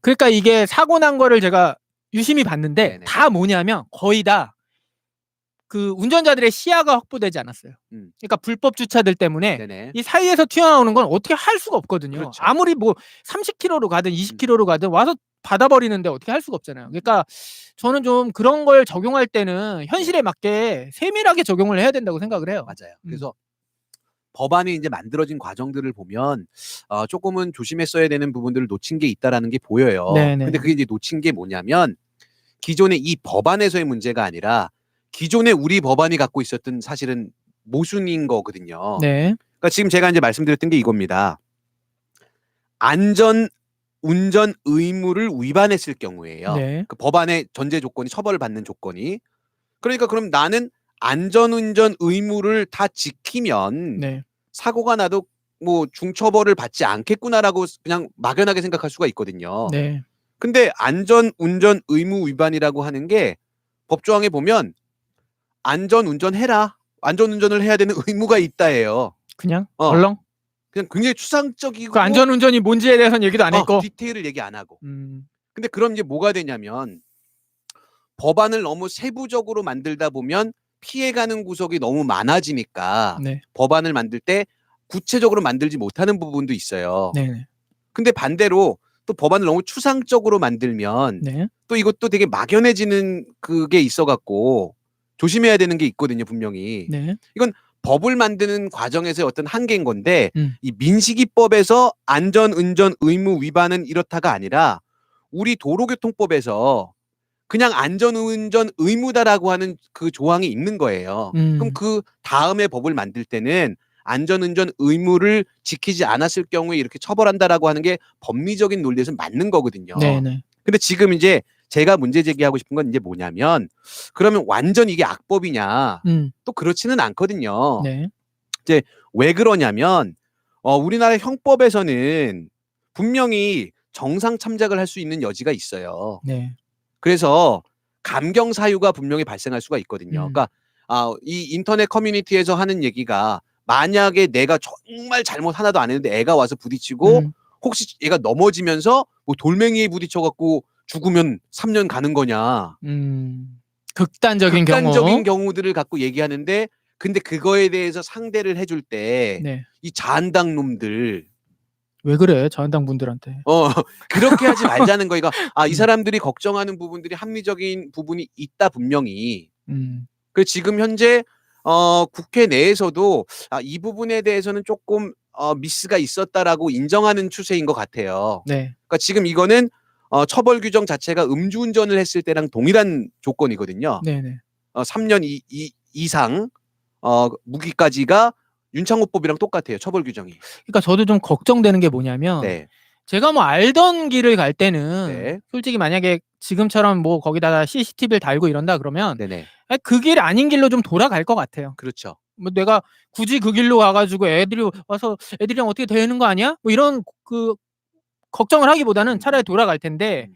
그러니까 이게 사고 난 거를 제가 유심히 봤는데 네네. 다 뭐냐면 거의 다 그 운전자들의 시야가 확보되지 않았어요. 그러니까 불법 주차들 때문에 네네. 이 사이에서 튀어나오는 건 어떻게 할 수가 없거든요. 그렇죠. 아무리 뭐 30km로 가든 20km로 가든 와서 받아버리는데 어떻게 할 수가 없잖아요. 그러니까 저는 좀 그런 걸 적용할 때는 현실에 맞게 세밀하게 적용을 해야 된다고 생각을 해요. 맞아요. 그래서 법안이 이제 만들어진 과정들을 보면 조금은 조심했어야 되는 부분들을 놓친 게 있다라는 게 보여요. 네네. 근데 그게 이제 놓친 게 뭐냐면 기존의 이 법안에서의 문제가 아니라 기존에 우리 법안이 갖고 있었던 사실은 모순인 거거든요. 네. 그러니까 지금 제가 이제 말씀드렸던 게 이겁니다. 안전 운전 의무를 위반했을 경우에요. 네. 그 법안의 전제 조건이 처벌을 받는 조건이. 그러니까 그럼 나는 안전운전 의무를 다 지키면 네. 사고가 나도 뭐 중처벌을 받지 않겠구나라고 그냥 막연하게 생각할 수가 있거든요. 네. 근데 안전운전 의무 위반이라고 하는 게 법조항에 보면 안전운전해라. 안전운전을 해야 되는 의무가 있다예요. 그냥 얼렁? 그냥 굉장히 추상적이고 그 안전운전이 뭔지에 대해서는 얘기도 안 했고 디테일을 얘기 안 하고. 근데 그럼 이제 뭐가 되냐면 법안을 너무 세부적으로 만들다 보면 피해가는 구석이 너무 많아지니까 네. 법안을 만들 때 구체적으로 만들지 못하는 부분도 있어요. 네. 근데 반대로 또 법안을 너무 추상적으로 만들면 네. 또 이것도 되게 막연해지는 그게 있어갖고 조심해야 되는 게 있거든요, 분명히. 네. 이건 법을 만드는 과정에서의 어떤 한계인 건데 이 민식이법에서 안전운전 의무 위반은 이렇다가 아니라 우리 도로교통법에서 그냥 안전운전 의무다라고 하는 그 조항이 있는 거예요. 그럼 그 다음에 법을 만들 때는 안전운전 의무를 지키지 않았을 경우에 이렇게 처벌한다라고 하는 게 법리적인 논리에서 맞는 거거든요. 네네. 근데 지금 이제 제가 문제 제기하고 싶은 건 이제 뭐냐면 그러면 완전 이게 악법이냐? 또 그렇지는 않거든요. 네. 이제 왜 그러냐면 우리나라 형법에서는 분명히 정상 참작을 할 수 있는 여지가 있어요. 네. 그래서 감경 사유가 분명히 발생할 수가 있거든요. 그러니까 이 인터넷 커뮤니티에서 하는 얘기가 만약에 내가 정말 잘못 하나도 안 했는데 애가 와서 부딪히고 혹시 얘가 넘어지면서 뭐 돌멩이에 부딪혀갖고 죽으면 3년 가는 거냐. 극단적인 경우들을 갖고 얘기하는데 근데 그거에 대해서 상대를 해줄 때 이 자한당 놈들 왜 그래 자한당 분들한테 그렇게 하지 말자는 거니까 이 사람들이 걱정하는 부분들이 합리적인 부분이 있다 분명히. 그 지금 현재 국회 내에서도 이 부분에 대해서는 조금 미스가 있었다라고 인정하는 추세인 것 같아요. 네. 그러니까 지금 이거는 처벌 규정 자체가 음주운전을 했을 때랑 동일한 조건이거든요. 네네. 3년 이상 무기까지가 윤창호법이랑 똑같아요. 처벌 규정이. 그러니까 저도 좀 걱정되는 게 뭐냐면 제가 뭐 알던 길을 갈 때는 솔직히 만약에 지금처럼 뭐 거기다가 CCTV를 달고 이런다 그러면 그 길 아닌 길로 좀 돌아갈 것 같아요. 그렇죠. 뭐 내가 굳이 그 길로 가가지고 애들이 와서 애들이랑 어떻게 되는 거 아니야? 뭐 이런 그 걱정을 하기보다는 차라리 돌아갈 텐데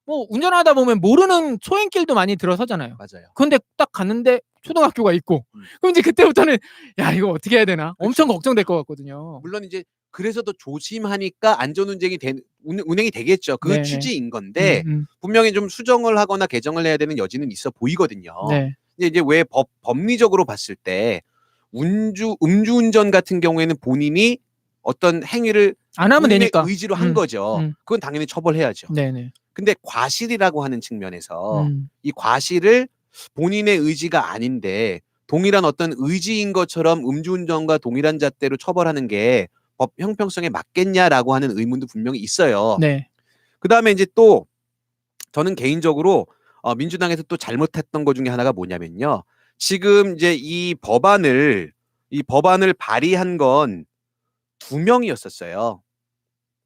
뭐 운전하다 보면 모르는 초행길도 많이 들어서잖아요. 맞아요. 근데 딱 갔는데 초등학교가 있고 그럼 이제 그때부터는 야 이거 어떻게 해야 되나 엄청 걱정될 것 같거든요. 물론 이제 그래서 더 조심하니까 안전운전이 운행이 되겠죠. 그 취지인 건데 분명히 좀 수정을 하거나 개정을 해야 되는 여지는 있어 보이거든요. 근데 이제 왜 법리적으로 봤을 때 음주운전 같은 경우에는 본인이 어떤 행위를 안 하면 되니까 의지로 한 거죠. 그건 당연히 처벌해야죠. 네네. 근데 과실이라고 하는 측면에서 이 과실을 본인의 의지가 아닌데 동일한 어떤 의지인 것처럼 음주운전과 동일한 잣대로 처벌하는 게 법 형평성에 맞겠냐라고 하는 의문도 분명히 있어요. 그다음에 이제 또 저는 개인적으로 민주당에서 또 잘못했던 것 중에 하나가 뭐냐면요. 지금 이제 이 법안을 발의한 건 2명이었었어요.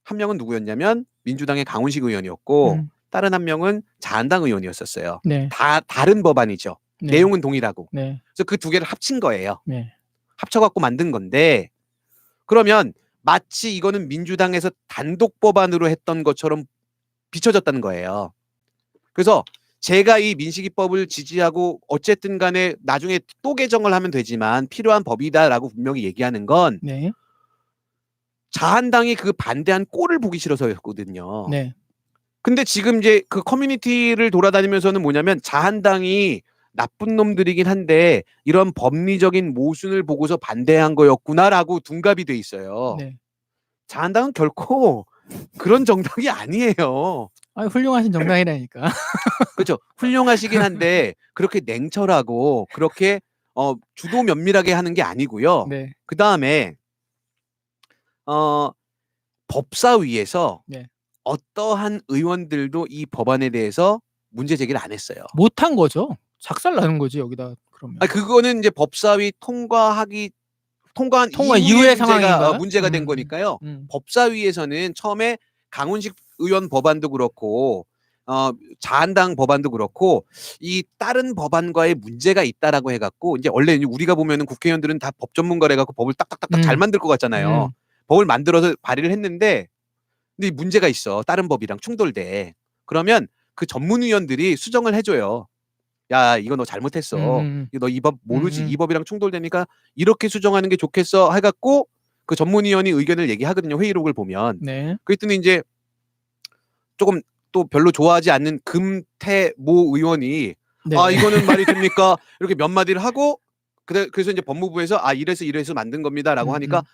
한 명은 누구였냐면 민주당의 강훈식 의원이었고 다른 한 명은 자한당 의원이었었어요. 다 다른 법안이죠. 내용은 동일하고. 그래서 그 두 개를 합친 거예요. 합쳐갖고 만든 건데 그러면 마치 이거는 민주당에서 단독 법안으로 했던 것처럼 비춰졌다는 거예요. 그래서 제가 이 민식이법을 지지하고 어쨌든 간에 나중에 또 개정을 하면 되지만 필요한 법이다라고 분명히 얘기하는 건 자한당이 그 반대한 꼴을 보기 싫어서였거든요. 근데 지금 이제 그 커뮤니티를 돌아다니면서는 뭐냐면 자한당이 나쁜 놈들이긴 한데 이런 법리적인 모순을 보고서 반대한 거였구나라고 둔갑이 돼 있어요. 자한당은 결코 그런 정당이 아니에요. 훌륭하신 정당이라니까. 그렇죠. 훌륭하시긴 한데 그렇게 냉철하고 그렇게 주도 면밀하게 하는 게 아니고요. 그다음에 법사위에서 어떠한 의원들도 이 법안에 대해서 문제 제기를 안 했어요. 못한 거죠. 작살 나는 거지 여기다 그러면. 그거는 이제 법사위 통과한 이후의 상황인가? 문제가 된 거니까요. 법사위에서는 처음에 강훈식 의원 법안도 그렇고 자한당 법안도 그렇고 이 다른 법안과의 문제가 있다라고 해갖고 이제 원래 우리가 보면은 국회의원들은 다 법 전문가라 해갖고 법을 딱딱딱딱 잘 만들 것 같잖아요. 법을 만들어서 발의를 했는데 근데 문제가 있어. 다른 법이랑 충돌돼. 그러면 그 전문위원들이 수정을 해줘요. 야 이거 너 잘못했어. 너 이 법 모르지. 이 법이랑 충돌되니까 이렇게 수정하는 게 좋겠어 해갖고 그 전문위원이 의견을 얘기하거든요. 회의록을 보면. 그랬더니 이제 조금 또 별로 좋아하지 않는 금태모 의원이 이거는 말이 됩니까? 이렇게 몇 마디를 하고 그래서 이제 법무부에서 이래서 만든 겁니다라고 하니까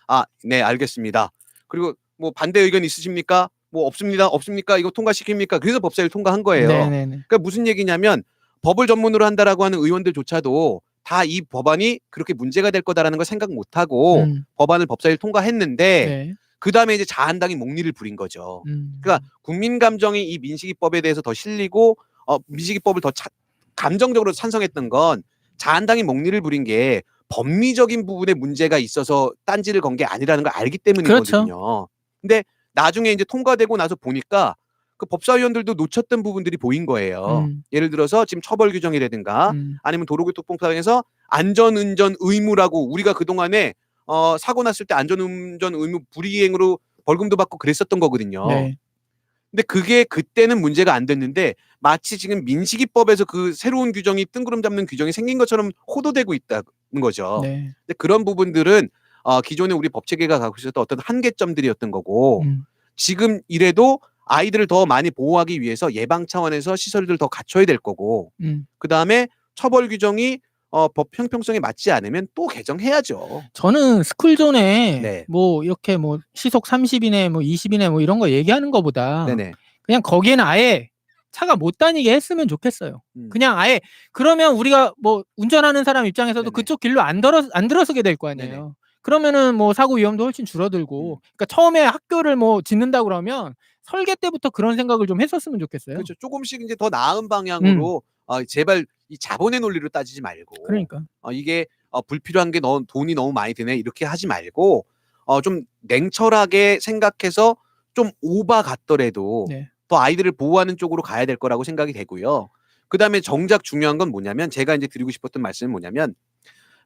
네 알겠습니다. 그리고 뭐 반대 의견 있으십니까? 뭐 없습니까? 이거 통과시킵니까? 그래서 법사위를 통과한 거예요. 그러니까 무슨 얘기냐면 법을 전문으로 한다라고 하는 의원들조차도 다 이 법안이 그렇게 문제가 될 거다라는 걸 생각 못하고 법안을 법사위를 통과했는데 그 다음에 이제 자한당이 목리를 부린 거죠. 그러니까 국민 감정이 이 민식이법에 대해서 더 실리고 민식이법을 더 감정적으로 찬성했던 건 자한당이 목리를 부린 게 법리적인 부분에 문제가 있어서 딴지를 건 게 아니라는 걸 알기 때문이거든요. 그렇죠. 근데 나중에 이제 통과되고 나서 보니까 그 법사위원들도 놓쳤던 부분들이 보인 거예요. 예를 들어서 지금 처벌 규정이라든가 아니면 도로교통법상에서 안전운전 의무라고 우리가 그동안에 사고 났을 때 안전운전 의무 불이행으로 벌금도 받고 그랬었던 거거든요. 네. 근데 그게 그때는 문제가 안 됐는데 마치 지금 민식이법에서 그 새로운 규정이 뜬구름 잡는 규정이 생긴 것처럼 호도되고 있다는 거죠. 네. 근데 그런 부분들은 기존에 우리 법 체계가 갖고 있었던 어떤 한계점들이었던 거고 지금 이래도 아이들을 더 많이 보호하기 위해서 예방 차원에서 시설들 더 갖춰야 될 거고 그 다음에 처벌 규정이 법 형평성에 맞지 않으면 또 개정해야죠. 저는 스쿨존에 네. 뭐 이렇게 뭐 시속 30이네 뭐 20이네 뭐 이런 거 얘기하는 거보다 네네. 그냥 거기에는 아예 차가 못 다니게 했으면 좋겠어요. 그냥 아예 그러면 우리가 뭐 운전하는 사람 입장에서도 네네. 그쪽 길로 안 들어서게 될 거 아니에요. 네네. 그러면은 뭐 사고 위험도 훨씬 줄어들고 그러니까 처음에 학교를 뭐 짓는다 그러면 설계 때부터 그런 생각을 좀 했었으면 좋겠어요. 그렇죠. 조금씩 이제 더 나은 방향으로 제발 이 자본의 논리로 따지지 말고 그러니까. 이게 불필요한 게 돈이 너무 많이 드네 이렇게 하지 말고 좀 냉철하게 생각해서 좀 오바 같더라도 네. 더 아이들을 보호하는 쪽으로 가야 될 거라고 생각이 되고요. 그다음에 정작 중요한 건 뭐냐면 제가 이제 드리고 싶었던 말씀은 뭐냐면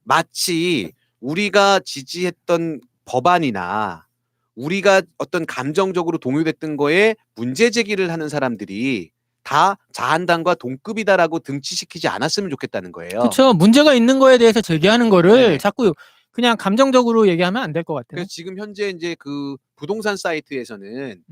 마치 우리가 지지했던 법안이나 우리가 어떤 감정적으로 동요됐던 거에 문제 제기를 하는 사람들이 다 자한당과 동급이다라고 등치시키지 않았으면 좋겠다는 거예요. 그렇죠. 문제가 있는 거에 대해서 제기하는 거를 네네. 자꾸 그냥 감정적으로 얘기하면 안 될 것 같아요. 그래서 지금 현재 이제 그 부동산 사이트에서는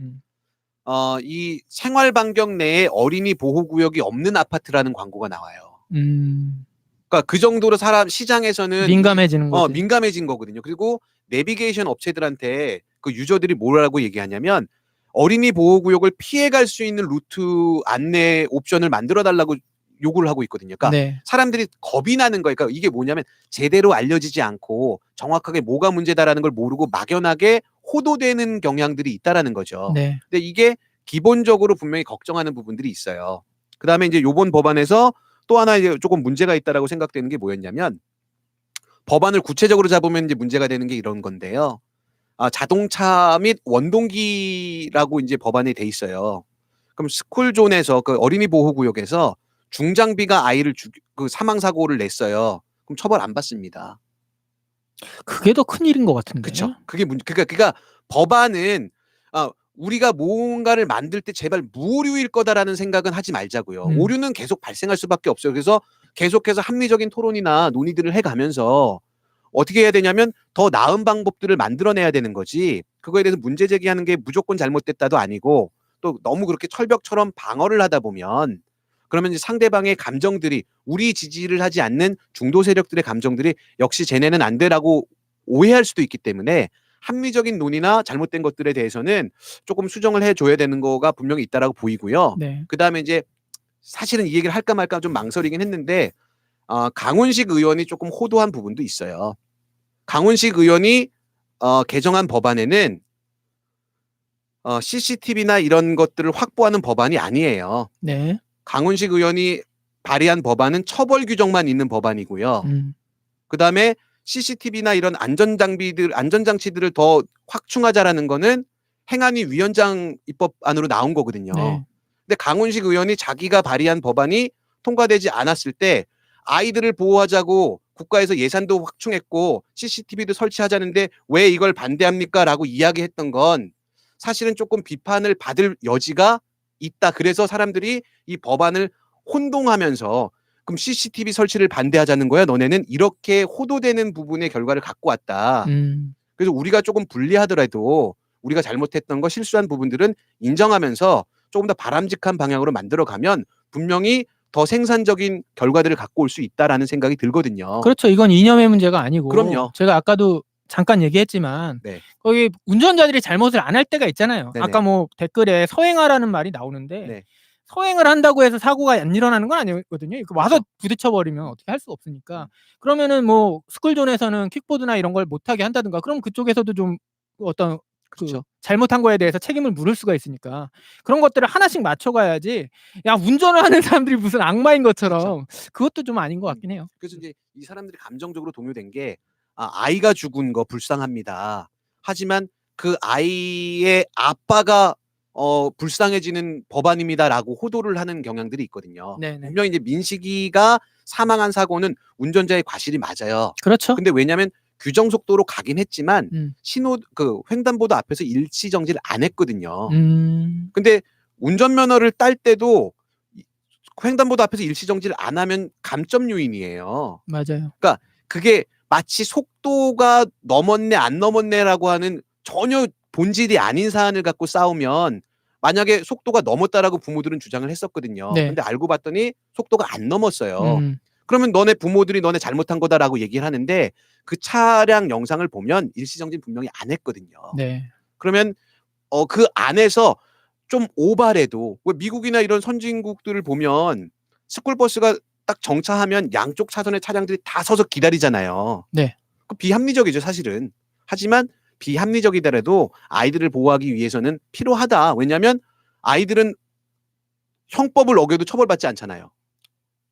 이 생활 반경 내에 어린이 보호 구역이 없는 아파트라는 광고가 나와요. 그러니까 그 정도로 시장에서는 민감해지는 거지. 민감해진 거거든요. 그리고 내비게이션 업체들한테 그 유저들이 뭐라고 얘기하냐면 어린이 보호구역을 피해갈 수 있는 루트 안내 옵션을 만들어 달라고 요구를 하고 있거든요. 그러니까 네. 사람들이 겁이 나는 거예요. 그러니까 이게 뭐냐면 제대로 알려지지 않고 정확하게 뭐가 문제다라는 걸 모르고 막연하게 호도되는 경향들이 있다라는 거죠. 네. 근데 이게 기본적으로 분명히 걱정하는 부분들이 있어요. 그다음에 이제 요번 법안에서 또 하나 이제 조금 문제가 있다라고 생각되는 게 뭐였냐면 법안을 구체적으로 잡으면 이제 문제가 되는 게 이런 건데요. 자동차 및 원동기라고 이제 법안에 돼 있어요. 그럼 스쿨존에서 그 어린이 보호구역에서 중장비가 아이를 그 사망 사고를 냈어요. 그럼 처벌 안 받습니다. 그게 더 큰 일인 것 같은데. 그렇죠. 그게 그러니까 법안은 우리가 뭔가를 만들 때 제발 무오류일 거다라는 생각은 하지 말자고요. 오류는 계속 발생할 수밖에 없어요. 그래서 계속해서 합리적인 토론이나 논의들을 해가면서 어떻게 해야 되냐면 더 나은 방법들을 만들어내야 되는 거지 그거에 대해서 문제 제기하는 게 무조건 잘못됐다도 아니고 또 너무 그렇게 철벽처럼 방어를 하다 보면 그러면 이제 상대방의 감정들이 우리 지지를 하지 않는 중도 세력들의 감정들이 역시 쟤네는 안 되라고 오해할 수도 있기 때문에 합리적인 논의나 잘못된 것들에 대해서는 조금 수정을 해줘야 되는 거가 분명히 있다라고 보이고요. 네. 그다음에 이제 사실은 이 얘기를 할까 말까 좀 망설이긴 했는데 강훈식 의원이 조금 호도한 부분도 있어요. 강훈식 의원이 개정한 법안에는 CCTV나 이런 것들을 확보하는 법안이 아니에요. 네. 강훈식 의원이 발의한 법안은 처벌 규정만 있는 법안이고요. 그다음에 CCTV나 이런 안전장치들을 더 확충하자라는 거는 행안위 위원장 입법안으로 나온 거거든요. 네. 근데 강훈식 의원이 자기가 발의한 법안이 통과되지 않았을 때 아이들을 보호하자고 국가에서 예산도 확충했고 CCTV도 설치하자는데 왜 이걸 반대합니까? 라고 이야기했던 건 사실은 조금 비판을 받을 여지가 있다. 그래서 사람들이 이 법안을 혼동하면서 그럼 CCTV 설치를 반대하자는 거야? 너네는 이렇게 호도되는 부분의 결과를 갖고 왔다. 그래서 우리가 조금 불리하더라도 우리가 잘못했던 거 실수한 부분들은 인정하면서 조금 더 바람직한 방향으로 만들어가면 분명히 더 생산적인 결과들을 갖고 올 수 있다라는 생각이 들거든요. 그렇죠. 이건 이념의 문제가 아니고 그럼요. 제가 아까도 잠깐 얘기했지만 네. 거기 운전자들이 잘못을 안 할 때가 있잖아요. 네네. 아까 뭐 댓글에 서행하라는 말이 나오는데 네. 서행을 한다고 해서 사고가 안 일어나는 건 아니거든요. 와서 그렇죠. 부딪혀버리면 어떻게 할 수가 없으니까. 그러면은 뭐 스쿨존에서는 킥보드나 이런 걸 못하게 한다든가 그럼 그쪽에서도 좀 어떤 그렇죠. 잘못한 거에 대해서 책임을 물을 수가 있으니까 그런 것들을 하나씩 맞춰가야지. 야, 운전을 하는 사람들이 무슨 악마인 것처럼. 그렇죠. 그것도 좀 아닌 것 같긴 해요. 그래서 이제 이 사람들이 감정적으로 동요된 게 아이가 죽은 거 불쌍합니다. 하지만 그 아이의 아빠가 불쌍해지는 법안입니다라고 호도를 하는 경향들이 있거든요. 네네. 분명히 이제 민식이가 사망한 사고는 운전자의 과실이 맞아요. 그렇죠. 근데 왜냐하면 규정 속도로 가긴 했지만 신호 횡단보도 앞에서 일시 정지를 안 했거든요. 근데 운전면허를 딸 때도 횡단보도 앞에서 일시 정지를 안 하면 감점 요인이에요. 맞아요. 그러니까 그게 마치 속도가 넘었네 안 넘었네라고 하는 전혀 본질이 아닌 사안을 갖고 싸우면 만약에 속도가 넘었다라고 부모들은 주장을 했었거든요. 네. 근데 알고 봤더니 속도가 안 넘었어요. 그러면 너네 부모들이 너네 잘못한 거다라고 얘기를 하는데 그 차량 영상을 보면 일시정지 분명히 안 했거든요. 네. 그러면 그 안에서 좀 오바래도 미국이나 이런 선진국들을 보면 스쿨버스가 딱 정차하면 양쪽 차선의 차량들이 다 서서 기다리잖아요. 네. 비합리적이죠, 사실은. 하지만 비합리적이더라도 아이들을 보호하기 위해서는 필요하다. 왜냐하면 아이들은 형법을 어겨도 처벌받지 않잖아요.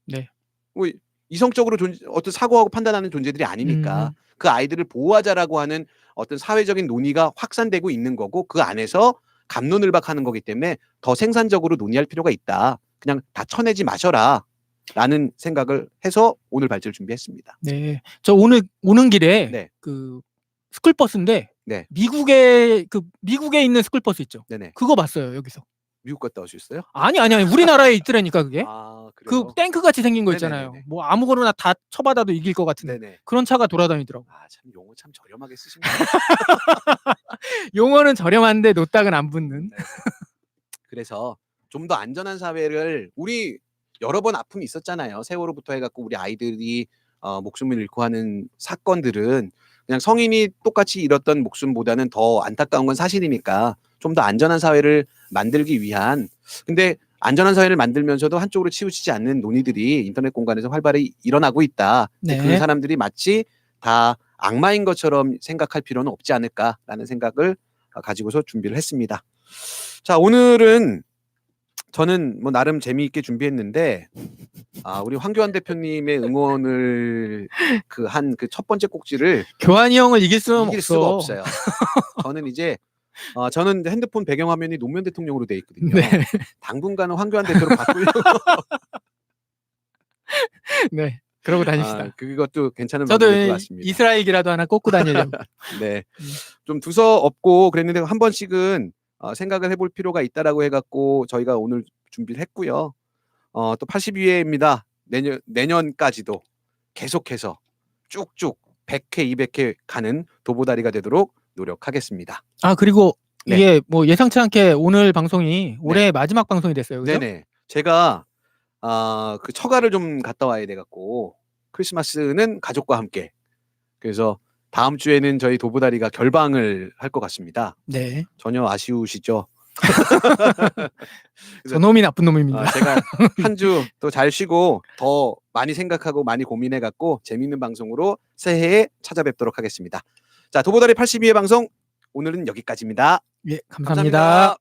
네. 뭐 이성적으로 어떤 사고하고 판단하는 존재들이 아니니까 그 아이들을 보호하자라고 하는 어떤 사회적인 논의가 확산되고 있는 거고 그 안에서 갑론을박하는 거기 때문에 더 생산적으로 논의할 필요가 있다. 그냥 다 쳐내지 마셔라. 라는 생각을 해서 오늘 발제를 준비했습니다. 네. 저 오늘 오는 길에 네. 그 스쿨버스인데 네. 미국에 있는 스쿨버스 있죠. 네네. 그거 봤어요, 여기서. 미국 갔다 오셨어요? 아니. 우리나라에 있더라니까 그게. 그래요? 그 탱크 같이 생긴 거 네네네네. 있잖아요. 뭐 아무거나 다 쳐받아도 이길 것 같은 네네. 그런 차가 돌아다니더라고. 참 용어 참 저렴하게 쓰십니다. 용어는 저렴한데 노딱은 안 붙는. 그래서 좀 더 안전한 사회를 우리 여러 번 아픔이 있었잖아요. 세월호부터 해갖고 우리 아이들이 목숨을 잃고 하는 사건들은 그냥 성인이 똑같이 잃었던 목숨보다는 더 안타까운 건 사실이니까 좀 더 안전한 사회를 만들기 위한 근데 안전한 사회를 만들면서도 한쪽으로 치우치지 않는 논의들이 인터넷 공간에서 활발히 일어나고 있다. 네. 그 사람들이 마치 다 악마인 것처럼 생각할 필요는 없지 않을까라는 생각을 가지고서 준비를 했습니다. 자, 오늘은 저는 뭐 나름 재미있게 준비했는데 우리 황교안 대표님의 응원을 한 그 첫 번째 꼭지를 교환이 형을 이길 수가 없어요. 저는 이제 저는 핸드폰 배경화면이 노무현 대통령으로 돼 있거든요. 네. 당분간은 황교안 대표로 바꾸려고. 네. 그러고 다닙시다. 그것도 괜찮은 저도 방법일 것 같습니다. 이스라엘이라도 하나 꽂고 다니려고. 네. 좀 두서없고 그랬는데 한 번씩은 생각을 해볼 필요가 있다라고 해갖고 저희가 오늘 준비를 했고요. 또 82회입니다. 내년까지도 계속해서 쭉쭉 100회, 200회 가는 도보다리가 되도록 노력하겠습니다. 그리고 네. 이게 뭐 예상치 않게 오늘 방송이 올해 마지막 방송이 됐어요. 그죠? 네네. 제가 그 처가를 좀 갔다 와야 돼갖고 크리스마스는 가족과 함께. 그래서 다음 주에는 저희 도보다리가 결방을 할 것 같습니다. 네. 전혀 아쉬우시죠? 저놈이 나쁜 놈입니다. 제가 한 주 또 잘 쉬고 더 많이 생각하고 많이 고민해갖고 재밌는 방송으로 새해에 찾아뵙도록 하겠습니다. 자, 도보다리 82회 방송 오늘은 여기까지입니다. 예, 감사합니다.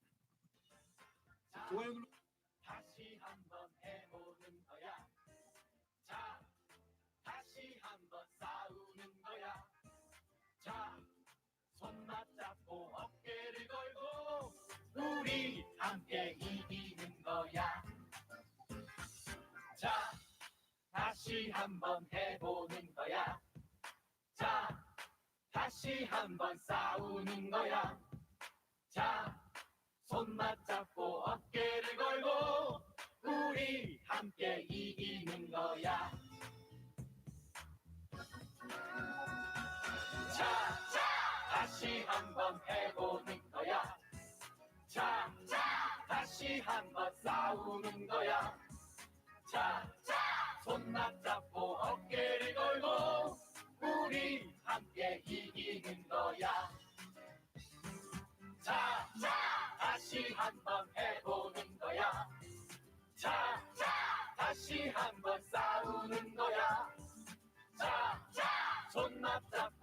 우리 함께 이기는 거야. 자, 다시 한번 해보는 거야. 자, 다시 한번 싸우는 거야. 자, 손 맞잡고 어깨를 걸고 우리 함께 이기는 거야. 자, 다시 한번 해보는 거야. 자, 다시 한번 싸우는 거야. 자, 손 맞잡고 어깨를 걸고 우리 함께 이기는 거야. 자, 다시 한번 해보는 거야. 자, 다시 한번 싸우는 거야. 자, 손 맞잡고